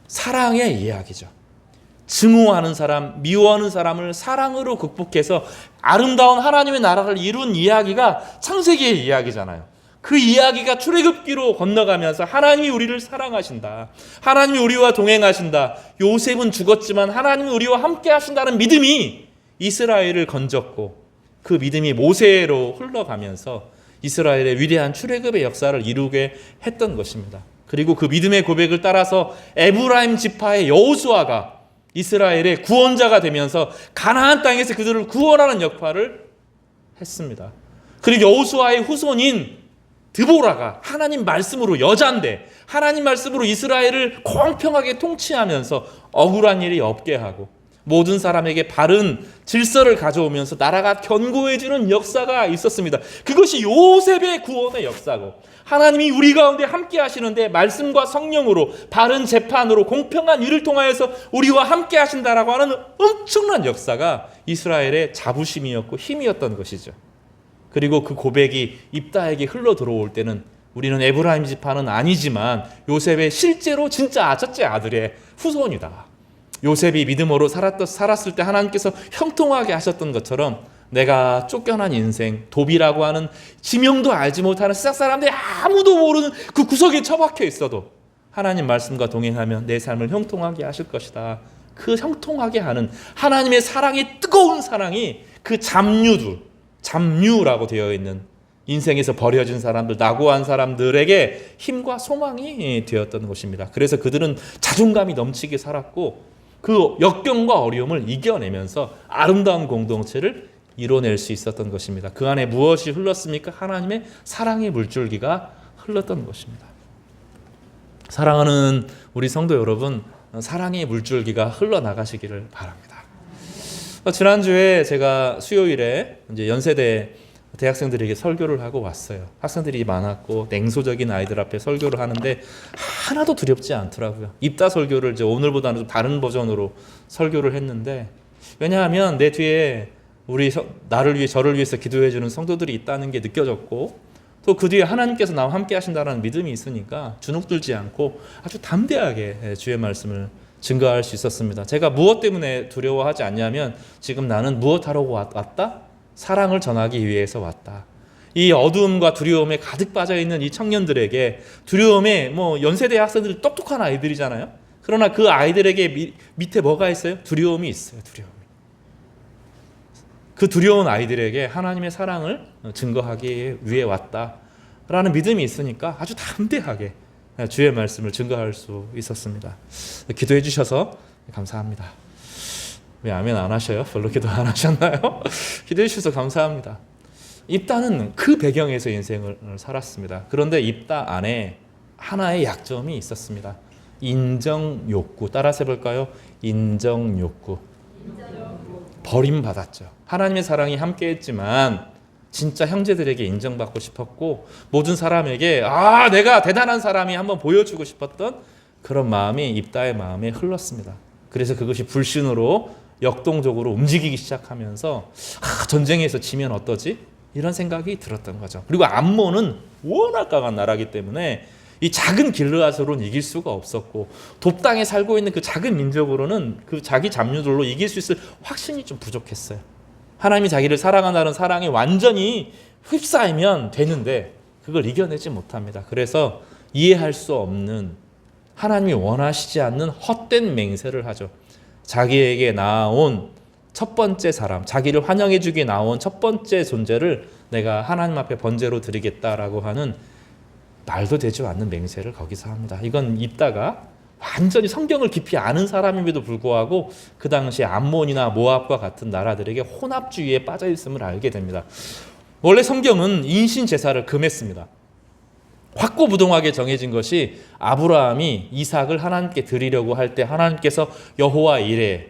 사랑의 이야기죠. 증오하는 사람, 미워하는 사람을 사랑으로 극복해서 아름다운 하나님의 나라를 이룬 이야기가 창세기의 이야기잖아요. 그 이야기가 출애굽기로 건너가면서 하나님이 우리를 사랑하신다. 하나님이 우리와 동행하신다. 요셉은 죽었지만 하나님이 우리와 함께 하신다는 믿음이 이스라엘을 건졌고 그 믿음이 모세로 흘러가면서 이스라엘의 위대한 출애굽의 역사를 이루게 했던 것입니다. 그리고 그 믿음의 고백을 따라서 에브라임 지파의 여호수아가 이스라엘의 구원자가 되면서 가나안 땅에서 그들을 구원하는 역할을 했습니다. 그리고 여호수아의 후손인 드보라가 하나님 말씀으로 여잔데 하나님 말씀으로 이스라엘을 공평하게 통치하면서 억울한 일이 없게 하고 모든 사람에게 바른 질서를 가져오면서 나라가 견고해지는 역사가 있었습니다. 그것이 요셉의 구원의 역사고 하나님이 우리 가운데 함께 하시는데 말씀과 성령으로 바른 재판으로 공평한 일을 통하여서 우리와 함께 하신다라고 하는 엄청난 역사가 이스라엘의 자부심이었고 힘이었던 것이죠. 그리고 그 고백이 입다에게 흘러 들어올 때는 우리는 에브라임 지파는 아니지만 요셉의 실제로 진짜 첫째 아들의 후손이다. 요셉이 믿음으로 살았을 때 하나님께서 형통하게 하셨던 것처럼 내가 쫓겨난 인생, 도비라고 하는 지명도 알지 못하는 세상 사람들이 아무도 모르는 그 구석에 처박혀 있어도 하나님 말씀과 동행하면 내 삶을 형통하게 하실 것이다. 그 형통하게 하는 하나님의 사랑이 뜨거운 사랑이 그 잠유라고 되어 있는 인생에서 버려진 사람들, 낙오한 사람들에게 힘과 소망이 되었던 것입니다. 그래서 그들은 자존감이 넘치게 살았고 그 역경과 어려움을 이겨내면서 아름다운 공동체를 이뤄낼 수 있었던 것입니다. 그 안에 무엇이 흘렀습니까? 하나님의 사랑의 물줄기가 흘렀던 것입니다. 사랑하는 우리 성도 여러분, 사랑의 물줄기가 흘러나가시기를 바랍니다. 지난주에 제가 수요일에 이제 연세대 대학생들에게 설교를 하고 왔어요. 학생들이 많았고 냉소적인 아이들 앞에 설교를 하는데 하나도 두렵지 않더라고요. 입다 설교를 이제 오늘보다는 좀 다른 버전으로 설교를 했는데 왜냐하면 내 뒤에 나를 위해 저를 위해서 기도해 주는 성도들이 있다는 게 느껴졌고 또 그 뒤에 하나님께서 나와 함께 하신다는 믿음이 있으니까 주눅들지 않고 아주 담대하게 주의 말씀을 증거할 수 있었습니다. 제가 무엇 때문에 두려워하지 않냐면 지금 나는 무엇하러 왔다? 사랑을 전하기 위해서 왔다. 이 어두움과 두려움에 가득 빠져있는 이 청년들에게 두려움에 연세대 학생들 똑똑한 아이들이잖아요. 그러나 그 아이들에게 밑에 뭐가 있어요? 두려움이 있어요. 두려움이. 그 두려운 아이들에게 하나님의 사랑을 증거하기 위해 왔다라는 믿음이 있으니까 아주 담대하게 주의 말씀을 증거할 수 있었습니다. 기도해 주셔서 감사합니다. 왜 아멘 안 하셔요? 별로 기도 안 하셨나요? 기도해 주셔서 감사합니다. 입다는 그 배경에서 인생을 살았습니다. 그런데 입다 안에 하나의 약점이 있었습니다. 인정 욕구. 따라서 해볼까요? 인정 욕구. 버림받았죠. 하나님의 사랑이 함께했지만 진짜 형제들에게 인정받고 싶었고 모든 사람에게 내가 대단한 사람이 한번 보여주고 싶었던 그런 마음이 입다의 마음에 흘렀습니다. 그래서 그것이 불신으로 역동적으로 움직이기 시작하면서 전쟁에서 지면 어떠지? 이런 생각이 들었던 거죠. 그리고 암몬은 워낙 강한 나라이기 때문에 이 작은 길르앗으로는 이길 수가 없었고 돕당에 살고 있는 그 작은 민족으로는 그 자기 잡류들로 이길 수 있을 확신이 좀 부족했어요. 하나님이 자기를 사랑한다는 사랑이 완전히 휩싸이면 되는데 그걸 이겨내지 못합니다. 그래서 이해할 수 없는 하나님이 원하시지 않는 헛된 맹세를 하죠. 자기에게 나온 첫 번째 사람, 자기를 환영해 주기에 나온 첫 번째 존재를 내가 하나님 앞에 번제로 드리겠다라고 하는 말도 되지 않는 맹세를 거기서 합니다. 이건 입다가 완전히 성경을 깊이 아는 사람임에도 불구하고 그 당시 암몬이나 모압과 같은 나라들에게 혼합주의에 빠져 있음을 알게 됩니다. 원래 성경은 인신 제사를 금했습니다. 확고부동하게 정해진 것이 아브라함이 이삭을 하나님께 드리려고 할 때 하나님께서 여호와 이레의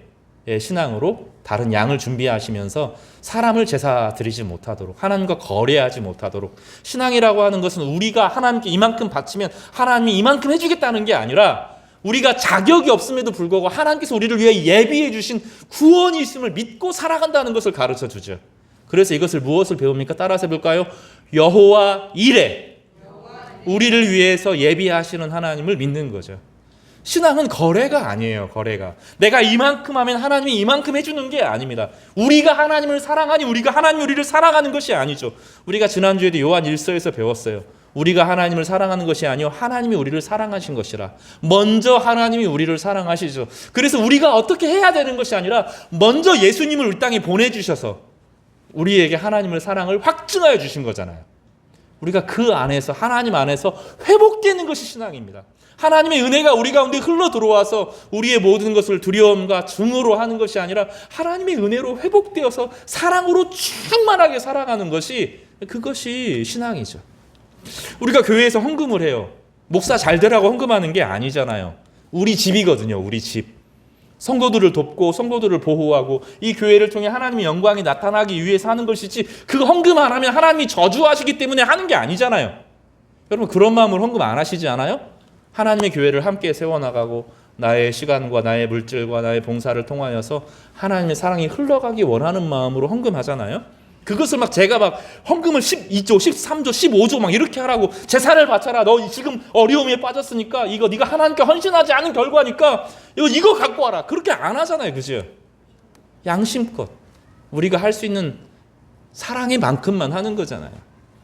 신앙으로 다른 양을 준비하시면서 사람을 제사 드리지 못하도록 하나님과 거래하지 못하도록 신앙이라고 하는 것은 우리가 하나님께 이만큼 바치면 하나님이 이만큼 해주겠다는 게 아니라 우리가 자격이 없음에도 불구하고 하나님께서 우리를 위해 예비해 주신 구원이 있음을 믿고 살아간다는 것을 가르쳐 주죠. 그래서 이것을 무엇을 배웁니까? 따라서 해볼까요? 여호와 이레, 우리를 위해서 예비하시는 하나님을 믿는 거죠. 신앙은 거래가 아니에요. 거래가 내가 이만큼 하면 하나님이 이만큼 해주는 게 아닙니다. 우리가 하나님을 사랑하니 우리가 하나님 우리를 사랑하는 것이 아니죠. 우리가 지난주에도 요한 1서에서 배웠어요. 우리가 하나님을 사랑하는 것이 아니요 하나님이 우리를 사랑하신 것이라. 먼저 하나님이 우리를 사랑하시죠. 그래서 우리가 어떻게 해야 되는 것이 아니라 먼저 예수님을 우리 땅에 보내주셔서 우리에게 하나님의 사랑을 확증하여 주신 거잖아요. 우리가 그 안에서 하나님 안에서 회복되는 것이 신앙입니다. 하나님의 은혜가 우리 가운데 흘러 들어와서 우리의 모든 것을 두려움과 증오로 하는 것이 아니라 하나님의 은혜로 회복되어서 사랑으로 충만하게 살아가는 것이 그것이 신앙이죠. 우리가 교회에서 헌금을 해요. 목사 잘 되라고 헌금하는 게 아니잖아요. 우리 집이거든요. 우리 집. 성도들을 돕고 성도들을 보호하고 이 교회를 통해 하나님의 영광이 나타나기 위해서 하는 것이지 그 헌금 안 하면 하나님이 저주하시기 때문에 하는 게 아니잖아요. 여러분 그런 마음으로 헌금 안 하시지 않아요? 하나님의 교회를 함께 세워나가고 나의 시간과 나의 물질과 나의 봉사를 통하여서 하나님의 사랑이 흘러가기 원하는 마음으로 헌금하잖아요. 그것을 제가 헌금을 12조, 13조, 15조 이렇게 하라고 제사를 바쳐라. 너 지금 어려움에 빠졌으니까 이거 네가 하나님께 헌신하지 않은 결과니까 이거 갖고 와라. 그렇게 안 하잖아요. 그죠? 양심껏 우리가 할 수 있는 사랑의 만큼만 하는 거잖아요.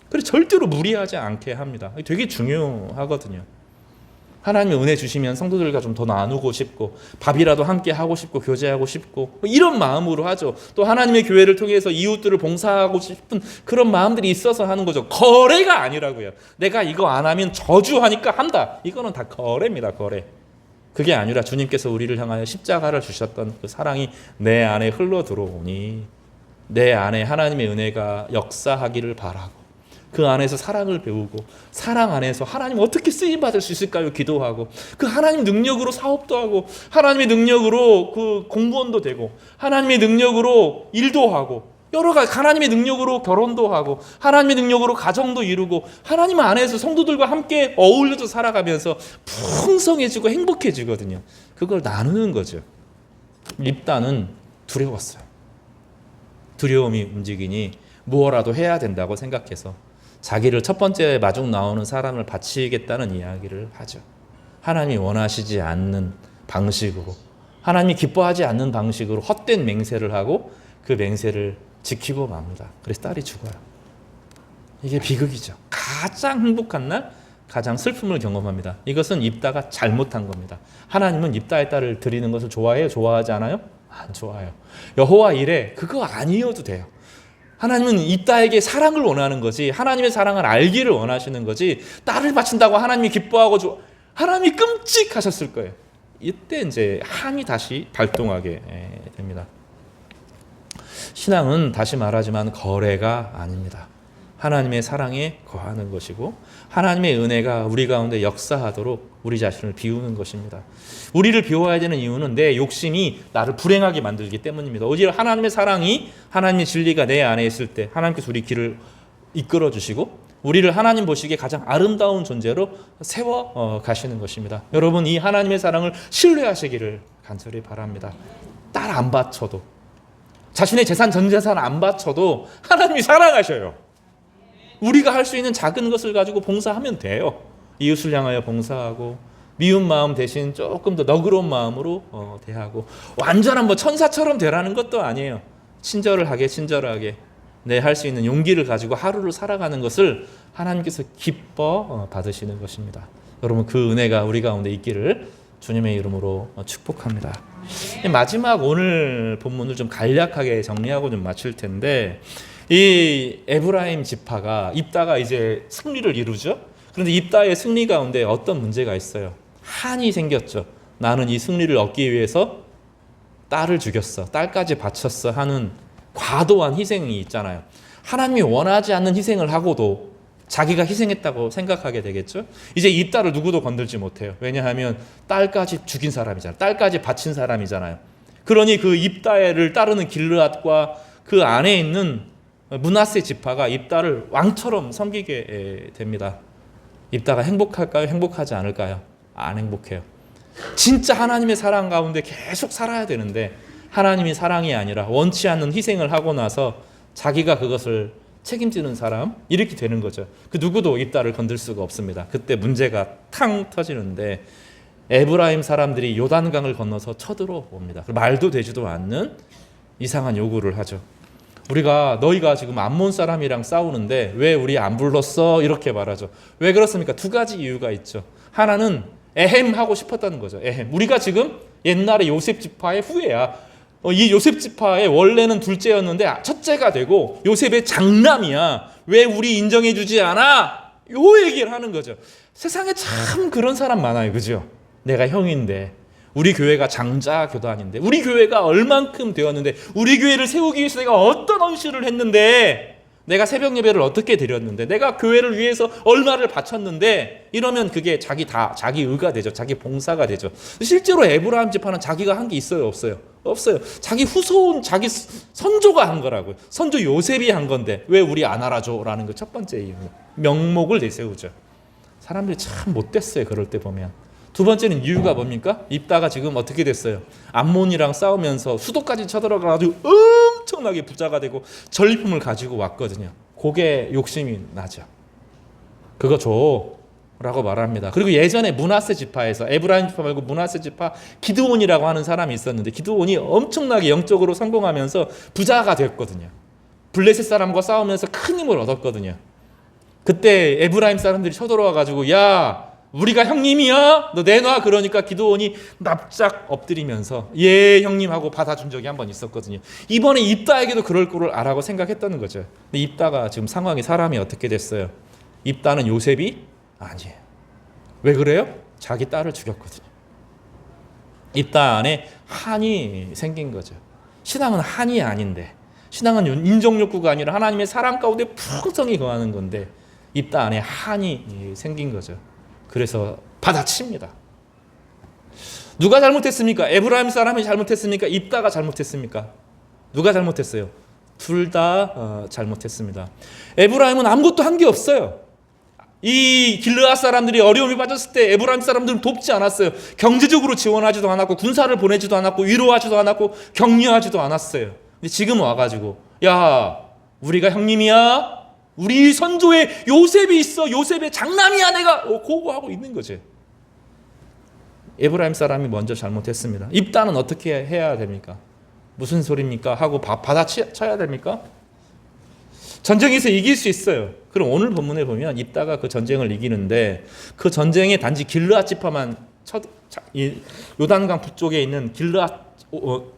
그래서 절대로 무리하지 않게 합니다. 되게 중요하거든요. 하나님의 은혜 주시면 성도들과 좀 더 나누고 싶고 밥이라도 함께 하고 싶고 교제하고 싶고 이런 마음으로 하죠. 또 하나님의 교회를 통해서 이웃들을 봉사하고 싶은 그런 마음들이 있어서 하는 거죠. 거래가 아니라고요. 내가 이거 안 하면 저주하니까 한다. 이거는 다 거래입니다. 거래. 그게 아니라 주님께서 우리를 향하여 십자가를 주셨던 그 사랑이 내 안에 흘러 들어오니 내 안에 하나님의 은혜가 역사하기를 바라고 그 안에서 사랑을 배우고 사랑 안에서 하나님 어떻게 쓰임받을 수 있을까요? 기도하고 그 하나님 능력으로 사업도 하고 하나님의 능력으로 그 공무원도 되고 하나님의 능력으로 일도 하고 여러 가지 하나님의 능력으로 결혼도 하고 하나님의 능력으로 가정도 이루고 하나님 안에서 성도들과 함께 어울려서 살아가면서 풍성해지고 행복해지거든요. 그걸 나누는 거죠. 입다는 두려웠어요. 두려움이 움직이니 무엇라도 해야 된다고 생각해서 자기를 첫 번째 마중 나오는 사람을 바치겠다는 이야기를 하죠. 하나님이 원하시지 않는 방식으로, 하나님이 기뻐하지 않는 방식으로 헛된 맹세를 하고 그 맹세를 지키고 맙니다. 그래서 딸이 죽어요. 이게 비극이죠. 가장 행복한 날, 가장 슬픔을 경험합니다. 이것은 입다가 잘못한 겁니다. 하나님은 입다의 딸을 드리는 것을 좋아해요? 좋아하지 않아요? 안 좋아해요. 여호와 이래 그거 아니어도 돼요. 하나님은 입다에게 사랑을 원하는 거지, 하나님의 사랑을 알기를 원하시는 거지, 딸을 바친다고 하나님이 기뻐하고 하나님이 끔찍하셨을 거예요. 이때 이제 한이 다시 발동하게 됩니다. 신앙은 다시 말하지만 거래가 아닙니다. 하나님의 사랑에 거하는 것이고 하나님의 은혜가 우리 가운데 역사하도록 우리 자신을 비우는 것입니다. 우리를 비워야 되는 이유는 내 욕심이 나를 불행하게 만들기 때문입니다. 오히려 하나님의 사랑이, 하나님의 진리가 내 안에 있을 때 하나님께서 우리 길을 이끌어 주시고 우리를 하나님 보시기에 가장 아름다운 존재로 세워 가시는 것입니다. 여러분, 이 하나님의 사랑을 신뢰하시기를 간절히 바랍니다. 딸 안 바쳐도, 자신의 재산 전 재산 안 바쳐도 하나님이 사랑하셔요. 우리가 할 수 있는 작은 것을 가지고 봉사하면 돼요. 이웃을 향하여 봉사하고 미운 마음 대신 조금 더 너그러운 마음으로 대하고, 완전한 천사처럼 되라는 것도 아니에요. 친절하게 내 할 수 있는 용기를 가지고 하루를 살아가는 것을 하나님께서 기뻐 받으시는 것입니다. 여러분, 그 은혜가 우리 가운데 있기를 주님의 이름으로 축복합니다. 마지막 오늘 본문을 좀 간략하게 정리하고 좀 마칠 텐데, 이 에브라임 지파가, 입다가 이제 승리를 이루죠. 그런데 입다의 승리 가운데 어떤 문제가 있어요? 한이 생겼죠. 나는 이 승리를 얻기 위해서 딸을 죽였어, 딸까지 바쳤어 하는 과도한 희생이 있잖아요. 하나님이 원하지 않는 희생을 하고도 자기가 희생했다고 생각하게 되겠죠. 이제 이 딸을 누구도 건들지 못해요. 왜냐하면 딸까지 죽인 사람이잖아요. 딸까지 바친 사람이잖아요. 그러니 그 입다를 따르는 길르앗과 그 안에 있는 므낫세 지파가 입다를 왕처럼 섬기게 됩니다. 입다가 행복할까요? 행복하지 않을까요? 안 행복해요. 진짜 하나님의 사랑 가운데 계속 살아야 되는데 하나님이 사랑이 아니라 원치 않는 희생을 하고 나서 자기가 그것을 책임지는 사람, 이렇게 되는 거죠. 그 누구도 입다를 건들 수가 없습니다. 그때 문제가 탕 터지는데 에브라임 사람들이 요단강을 건너서 쳐들어옵니다. 말도 되지도 않는 이상한 요구를 하죠. 너희가 지금 암몬 사람이랑 싸우는데 왜 우리 안 불렀어? 이렇게 말하죠. 왜 그렇습니까? 두 가지 이유가 있죠. 하나는 에헴 하고 싶었다는 거죠. 에헴. 우리가 지금 옛날에 요셉 지파의 후예야. 이 요셉 지파의 원래는 둘째였는데 첫째가 되고 요셉의 장남이야. 왜 우리 인정해 주지 않아? 요 얘기를 하는 거죠. 세상에 참 그런 사람 많아요. 그죠? 내가 형인데, 우리 교회가 장자 교단인데, 우리 교회가 얼만큼 되었는데, 우리 교회를 세우기 위해서 내가 어떤 헌신을 했는데, 내가 새벽 예배를 어떻게 드렸는데, 내가 교회를 위해서 얼마를 바쳤는데, 이러면 그게 자기 의가 되죠. 자기 봉사가 되죠. 실제로 에브라임 지파는 자기가 한 게 있어요? 없어요? 없어요. 자기 후손, 자기 선조가 한 거라고요. 선조 요셉이 한 건데 왜 우리 안 알아줘? 라는 거 첫 번째 이유. 명목을 내세우죠. 사람들이 참 못됐어요. 그럴 때 보면. 두 번째는 이유가 뭡니까? 입다가 지금 어떻게 됐어요? 암몬이랑 싸우면서 수도까지 쳐들어가가지고 엄청나게 부자가 되고 전리품을 가지고 왔거든요. 그게 욕심이 나죠. 그거 줘 라고 말합니다. 그리고 예전에 므낫세 지파에서, 에브라임 지파 말고 므낫세 지파 기드온이라고 하는 사람이 있었는데, 기드온이 엄청나게 영적으로 성공하면서 부자가 됐거든요. 블레셋 사람과 싸우면서 큰 힘을 얻었거든요. 그때 에브라임 사람들이 쳐들어와가지고 야, 우리가 형님이야? 너 내놔. 그러니까 기드온이 납작 엎드리면서 예 형님 하고 받아준 적이 한 번 있었거든요. 이번에 입다에게도 그럴 거를 알아고 생각했다는 거죠. 근데 입다가 지금 상황이, 사람이 어떻게 됐어요? 입다는 요셉이 아니에요. 왜 그래요? 자기 딸을 죽였거든요. 입다 안에 한이 생긴 거죠. 신앙은 한이 아닌데, 신앙은 인정욕구가 아니라 하나님의 사랑 가운데 풍성히 거하는 건데 입다 안에 한이 생긴 거죠. 그래서 받아칩니다. 누가 잘못했습니까? 에브라임 사람이 잘못했습니까? 입다가 잘못했습니까? 누가 잘못했어요? 둘 다 잘못했습니다. 에브라임은 아무것도 한 게 없어요. 이 길르앗 사람들이 어려움이 빠졌을 때 에브라임 사람들은 돕지 않았어요. 경제적으로 지원하지도 않았고, 군사를 보내지도 않았고, 위로하지도 않았고, 격려하지도 않았어요. 근데 지금 와가지고 야, 우리가 형님이야? 우리 선조에 요셉이 있어. 요셉의 장남이야 내가. 고고하고 있는 거지. 에브라임 사람이 먼저 잘못했습니다. 입다는 어떻게 해야 됩니까? 무슨 소리입니까? 하고 받아쳐야 됩니까? 전쟁에서 이길 수 있어요. 그럼 오늘 본문에 보면 입다가 그 전쟁을 이기는데 그 전쟁에 단지 길르앗 지파만 요단강 북쪽에 있는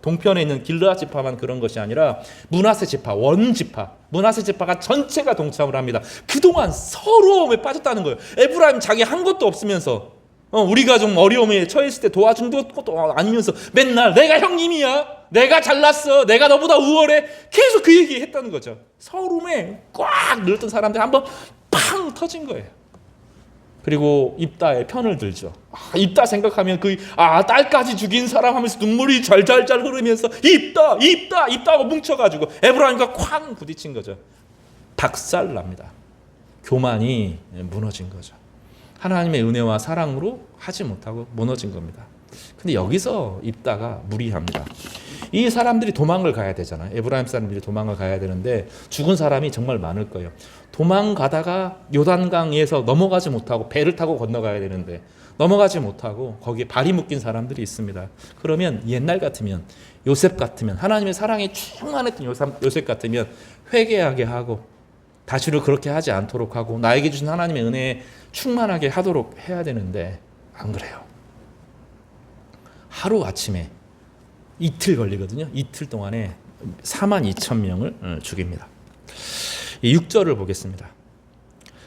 동편에 있는 길르앗 지파만 그런 것이 아니라 므낫세 지파, 므낫세 지파가 전체가 동참을 합니다. 그동안 서러움에 빠졌다는 거예요. 에브라임 자기 한 것도 없으면서 우리가 좀 어려움에 처했을 때 도와준 것도 아니면서 맨날 내가 형님이야, 내가 잘났어, 내가 너보다 우월해, 계속 그 얘기 했다는 거죠. 서름에 꽉 늘었던 사람들이 한번 팡 터진 거예요. 그리고 입다의 편을 들죠. 입다 생각하면 딸까지 죽인 사람 하면서 눈물이 잘잘잘 흐르면서 입다 하고 뭉쳐가지고 에브라임과 쾅 부딪힌 거죠. 박살납니다. 교만이 무너진 거죠. 하나님의 은혜와 사랑으로 하지 못하고 무너진 겁니다. 근데 여기서 입다가 무리합니다. 이 사람들이 도망을 가야 되잖아요. 에브라임 사람들이 도망을 가야 되는데 죽은 사람이 정말 많을 거예요. 도망가다가 요단강에서 넘어가지 못하고 배를 타고 건너가야 되는데 넘어가지 못하고 거기에 발이 묶인 사람들이 있습니다. 그러면 옛날 같으면 요셉 같으면 하나님의 사랑에 충만했던 요셉 같으면 회개하게 하고 다시는 그렇게 하지 않도록 하고 나에게 주신 하나님의 은혜에 충만하게 하도록 해야 되는데 안 그래요. 하루아침에 이틀 걸리거든요. 이틀 동안에 42,000명을 죽입니다. 6절을 보겠습니다.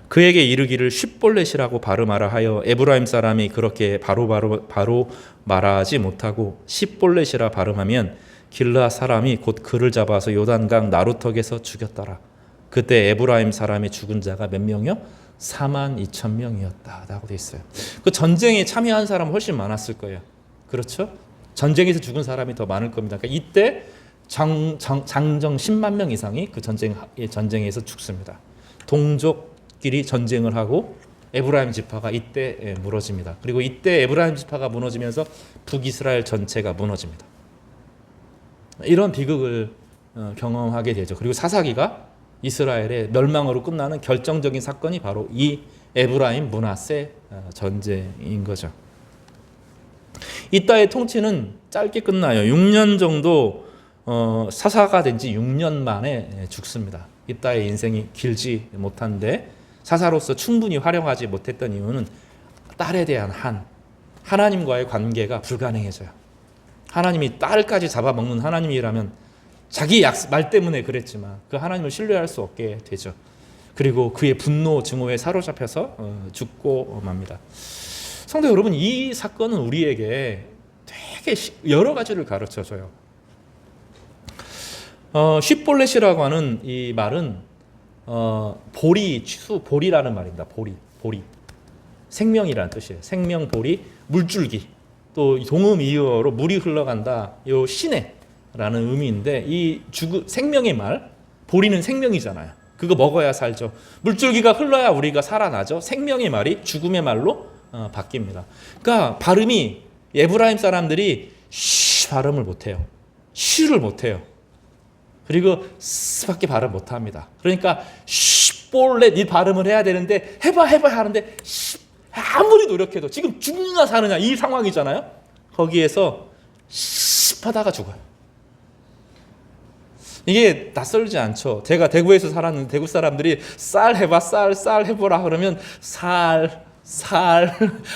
그에게 이르기를 쉽볼렛이라고 발음하라 하여 에브라임 사람이 그렇게 바로 말하지 못하고 십볼렛이라 발음하면 길르앗 사람이 곧 그를 잡아서 요단강 나루턱에서 죽였더라. 그때 에브라임 사람의 죽은 자가 몇 명이요? 42,000명이었다 라고 돼 있어요. 그 전쟁에 참여한 사람은 훨씬 많았을 거예요. 그렇죠? 전쟁에서 죽은 사람이 더 많을 겁니다. 그러니까 이때 장정 10만 명 이상이 그 전쟁에서 죽습니다. 동족끼리 전쟁을 하고 에브라임 지파가 이때 무너집니다. 그리고 이때 에브라임 지파가 무너지면서 북이스라엘 전체가 무너집니다. 이런 비극을 경험하게 되죠. 그리고 사사기가 이스라엘의 멸망으로 끝나는 결정적인 사건이 바로 이 에브라임 므낫세 전쟁인 거죠. 이따의 통치는 짧게 끝나요. 6년 정도 사사가 된 지 6년 만에 죽습니다. 이따의 인생이 길지 못한데 사사로서 충분히 활용하지 못했던 이유는 딸에 대한 하나님과의 관계가 불가능해져요. 하나님이 딸까지 잡아먹는 하나님이라면 자기 말 때문에 그랬지만 그 하나님을 신뢰할 수 없게 되죠. 그리고 그의 분노 증오에 사로잡혀서 죽고 맙니다. 성도 여러분, 이 사건은 우리에게 되게 여러 가지를 가르쳐줘요. 쉽볼렛이라고 하는 이 말은 보리라는 말입니다. 보리. 생명이라는 뜻이에요. 생명, 보리, 물줄기. 또 동음이어로 물이 흘러간다. 요 시내라는 의미인데 이 생명의 말, 보리는 생명이잖아요. 그거 먹어야 살죠. 물줄기가 흘러야 우리가 살아나죠. 생명의 말이 죽음의 말로 바뀝니다. 그러니까 발음이 에브라임 사람들이 발음을 못해요. 쉬를 못해요. 그리고 스밖에 발음 못합니다. 그러니까 볼렛 이 발음을 해야 되는데 해봐 하는데 아무리 노력해도 지금 죽느냐 사느냐 이 상황이잖아요. 거기에서 하다가 죽어요. 이게 낯설지 않죠. 제가 대구에서 살았는데 대구 사람들이 쌀 해보라 그러면 살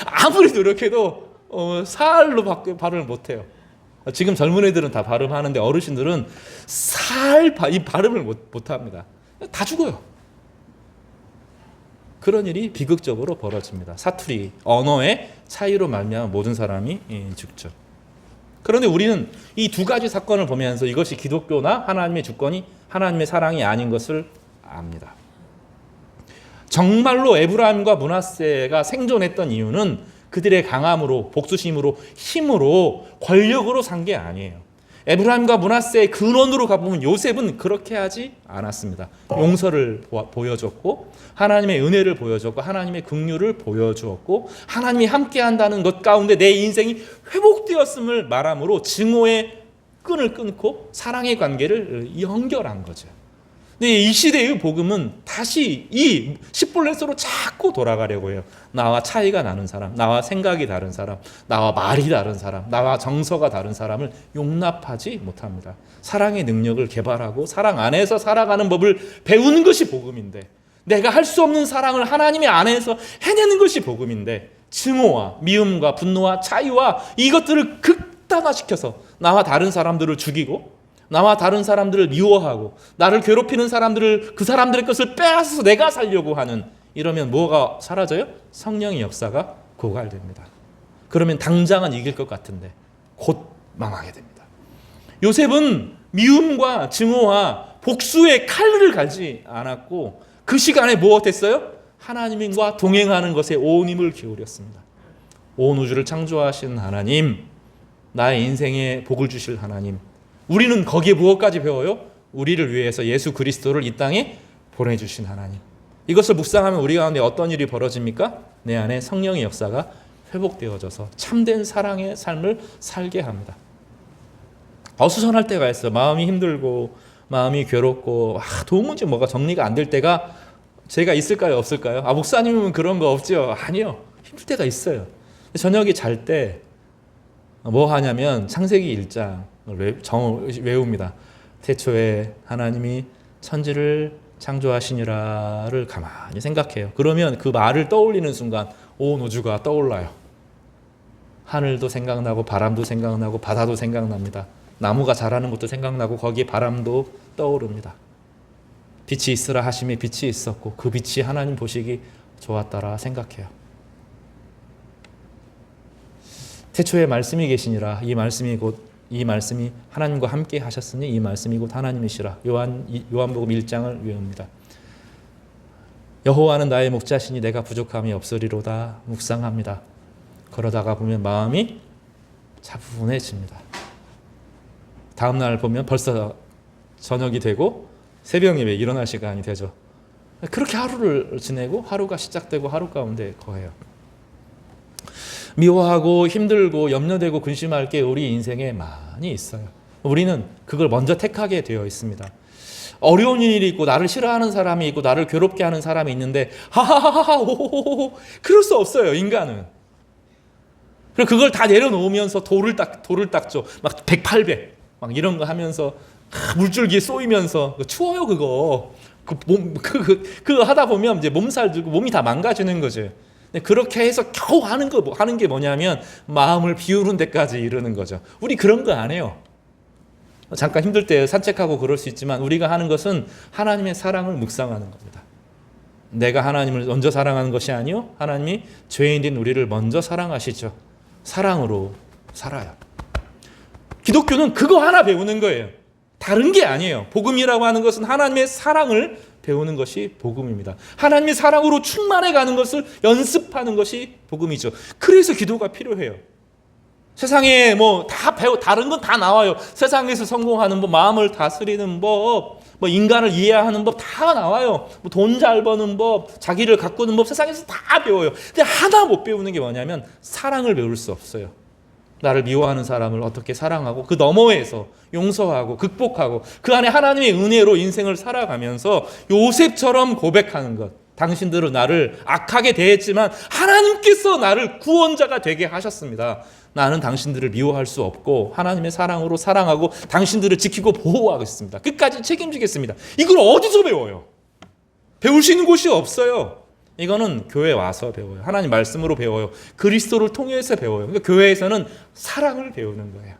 아무리 노력해도 살로 발음을 못해요. 지금 젊은 애들은 다 발음하는데 어르신들은 이 발음을 못합니다. 다 죽어요. 그런 일이 비극적으로 벌어집니다. 사투리, 언어의 차이로 말미암아 모든 사람이 죽죠. 그런데 우리는 이 두 가지 사건을 보면서 이것이 기독교나 하나님의 주권이 하나님의 사랑이 아닌 것을 압니다. 정말로 에브라임과 므낫세가 생존했던 이유는 그들의 강함으로, 복수심으로, 힘으로, 권력으로 산 게 아니에요. 에브라임과 므낫세의 근원으로 가보면 요셉은 그렇게 하지 않았습니다. 용서를 보여줬고 하나님의 은혜를 보여줬고 하나님의 긍휼을 보여주었고 하나님이 함께한다는 것 가운데 내 인생이 회복되었음을 말함으로 증오의 끈을 끊고 사랑의 관계를 연결한 거죠. 근데 이 시대의 복음은 다시 이 십볼레스로 자꾸 돌아가려고 해요. 나와 차이가 나는 사람, 나와 생각이 다른 사람, 나와 말이 다른 사람, 나와 정서가 다른 사람을 용납하지 못합니다. 사랑의 능력을 개발하고 사랑 안에서 살아가는 법을 배우는 것이 복음인데, 내가 할 수 없는 사랑을 하나님의 안에서 해내는 것이 복음인데, 증오와 미움과 분노와 차이와 이것들을 극단화시켜서 나와 다른 사람들을 죽이고 나와 다른 사람들을 미워하고 나를 괴롭히는 사람들을, 그 사람들의 것을 빼앗아서 내가 살려고 하는, 이러면 뭐가 사라져요? 성령의 역사가 고갈됩니다. 그러면 당장은 이길 것 같은데 곧 망하게 됩니다. 요셉은 미움과 증오와 복수의 칼을 갈지 않았고 그 시간에 무엇했어요? 하나님과 동행하는 것에 온 힘을 기울였습니다. 온 우주를 창조하신 하나님, 나의 인생에 복을 주실 하나님, 우리는 거기에 무엇까지 배워요? 우리를 위해서 예수 그리스도를 이 땅에 보내주신 하나님. 이것을 묵상하면 우리 가운데 어떤 일이 벌어집니까? 내 안에 성령의 역사가 회복되어져서 참된 사랑의 삶을 살게 합니다. 어수선할 때가 있어요. 마음이 힘들고 마음이 괴롭고 도무지 뭐가 정리가 안 될 때가 제가 있을까요? 없을까요? 목사님은 그런 거 없죠? 아니요. 힘들 때가 있어요. 저녁에 잘 때 뭐 하냐면 창세기 1장을 외웁니다. 태초에 하나님이 천지를 창조하시니라를 가만히 생각해요. 그러면 그 말을 떠올리는 순간 온 우주가 떠올라요. 하늘도 생각나고 바람도 생각나고 바다도 생각납니다. 나무가 자라는 것도 생각나고 거기에 바람도 떠오릅니다. 빛이 있으라 하심에 빛이 있었고 그 빛이 하나님 보시기 좋았더라 생각해요. 태초에 말씀이 계시니라. 이 말씀이 하나님과 함께 하셨으니 이 말씀이 곧 하나님이시라. 요한복음 1장을 외웁니다. 여호와는 나의 목자시니 내가 부족함이 없으리로다 묵상합니다. 그러다가 보면 마음이 차분해집니다. 다음 날 보면 벌써 저녁이 되고 새벽 예배 일어날 시간이 되죠. 그렇게 하루를 지내고 하루가 시작되고 하루 가운데 거해요. 미워하고 힘들고 염려되고 근심할 게 우리 인생에 많이 있어요. 우리는 그걸 먼저 택하게 되어 있습니다. 어려운 일이 있고 나를 싫어하는 사람이 있고 나를 괴롭게 하는 사람이 있는데 하하하하 호호호호 그럴 수 없어요. 인간은. 그리고 그걸 다 내려놓으면서 돌을 닦죠. 막 108배 막 이런 거 하면서 물줄기에 쏘이면서 추워요 그거. 그거 하다 보면 이제 몸살 들고 몸이 다 망가지는 거죠. 그렇게 해서 겨우 하는 게 뭐냐면 마음을 비우는 데까지 이르는 거죠. 우리 그런 거 안 해요. 잠깐 힘들 때 산책하고 그럴 수 있지만 우리가 하는 것은 하나님의 사랑을 묵상하는 겁니다. 내가 하나님을 먼저 사랑하는 것이 아니요, 하나님이 죄인인 우리를 먼저 사랑하시죠. 사랑으로 살아요. 기독교는 그거 하나 배우는 거예요. 다른 게 아니에요. 복음이라고 하는 것은 하나님의 사랑을 배우는 것이 복음입니다. 하나님의 사랑으로 충만해 가는 것을 연습하는 것이 복음이죠. 그래서 기도가 필요해요. 세상에 다른 건 다 나와요. 세상에서 성공하는 법, 마음을 다스리는 법, 인간을 이해하는 법 다 나와요. 돈 잘 버는 법, 자기를 가꾸는 법, 세상에서 다 배워요. 근데 하나 못 배우는 게 뭐냐면 사랑을 배울 수 없어요. 나를 미워하는 사람을 어떻게 사랑하고 그 너머에서 용서하고 극복하고 그 안에 하나님의 은혜로 인생을 살아가면서 요셉처럼 고백하는 것. 당신들은 나를 악하게 대했지만 하나님께서 나를 구원자가 되게 하셨습니다. 나는 당신들을 미워할 수 없고 하나님의 사랑으로 사랑하고 당신들을 지키고 보호하겠습니다. 끝까지 책임지겠습니다. 이걸 어디서 배워요? 배울 수 있는 곳이 없어요. 이거는 교회에 와서 배워요. 하나님 말씀으로 배워요. 그리스도를 통해서 배워요. 그러니까 교회에서는 사랑을 배우는 거예요.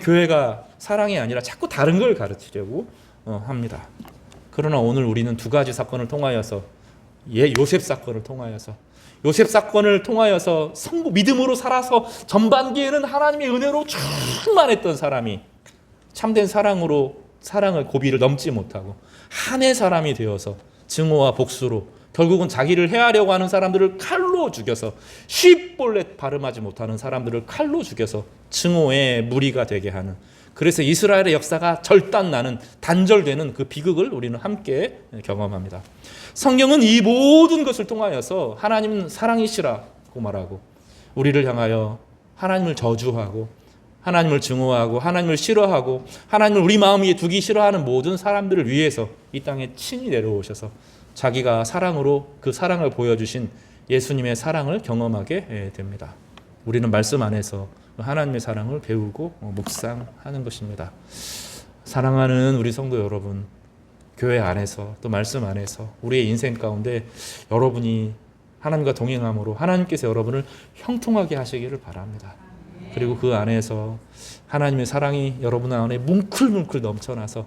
교회가 사랑이 아니라 자꾸 다른 걸 가르치려고 합니다. 그러나 오늘 우리는 두 가지 사건을 통하여서 요셉 사건을 통하여서 믿음으로 살아서 전반기에는 하나님의 은혜로 충만했던 사람이 참된 사랑을 고비를 넘지 못하고 한의 사람이 되어서 증오와 복수로 결국은 자기를 해하려고 하는 사람들을 칼로 죽여서 십볼렛 발음하지 못하는 사람들을 칼로 죽여서 증오의 무리가 되게 하는, 그래서 이스라엘의 역사가 절단나는 단절되는 그 비극을 우리는 함께 경험합니다. 성경은 이 모든 것을 통하여서 하나님은 사랑이시라고 말하고 우리를 향하여 하나님을 저주하고 하나님을 증오하고 하나님을 싫어하고 하나님을 우리 마음 위에 두기 싫어하는 모든 사람들을 위해서 이 땅에 친히 내려오셔서 자기가 사랑으로 그 사랑을 보여주신 예수님의 사랑을 경험하게 됩니다. 우리는 말씀 안에서 하나님의 사랑을 배우고 묵상하는 것입니다. 사랑하는 우리 성도 여러분, 교회 안에서 또 말씀 안에서 우리의 인생 가운데 여러분이 하나님과 동행함으로 하나님께서 여러분을 형통하게 하시기를 바랍니다. 그리고 그 안에서 하나님의 사랑이 여러분 안에 뭉클뭉클 넘쳐나서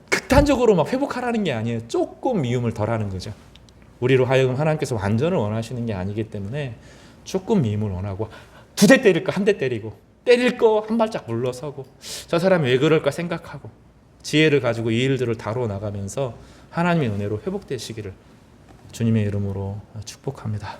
극단적으로 막 회복하라는 게 아니에요. 조금 미움을 덜하는 거죠. 우리로 하여금 하나님께서 완전을 원하시는 게 아니기 때문에 조금 미움을 원하고, 2대 때릴까 1대 때리고, 때릴 거 한 발짝 물러서고, 저 사람이 왜 그럴까 생각하고 지혜를 가지고 이 일들을 다루어 나가면서 하나님의 은혜로 회복되시기를 주님의 이름으로 축복합니다.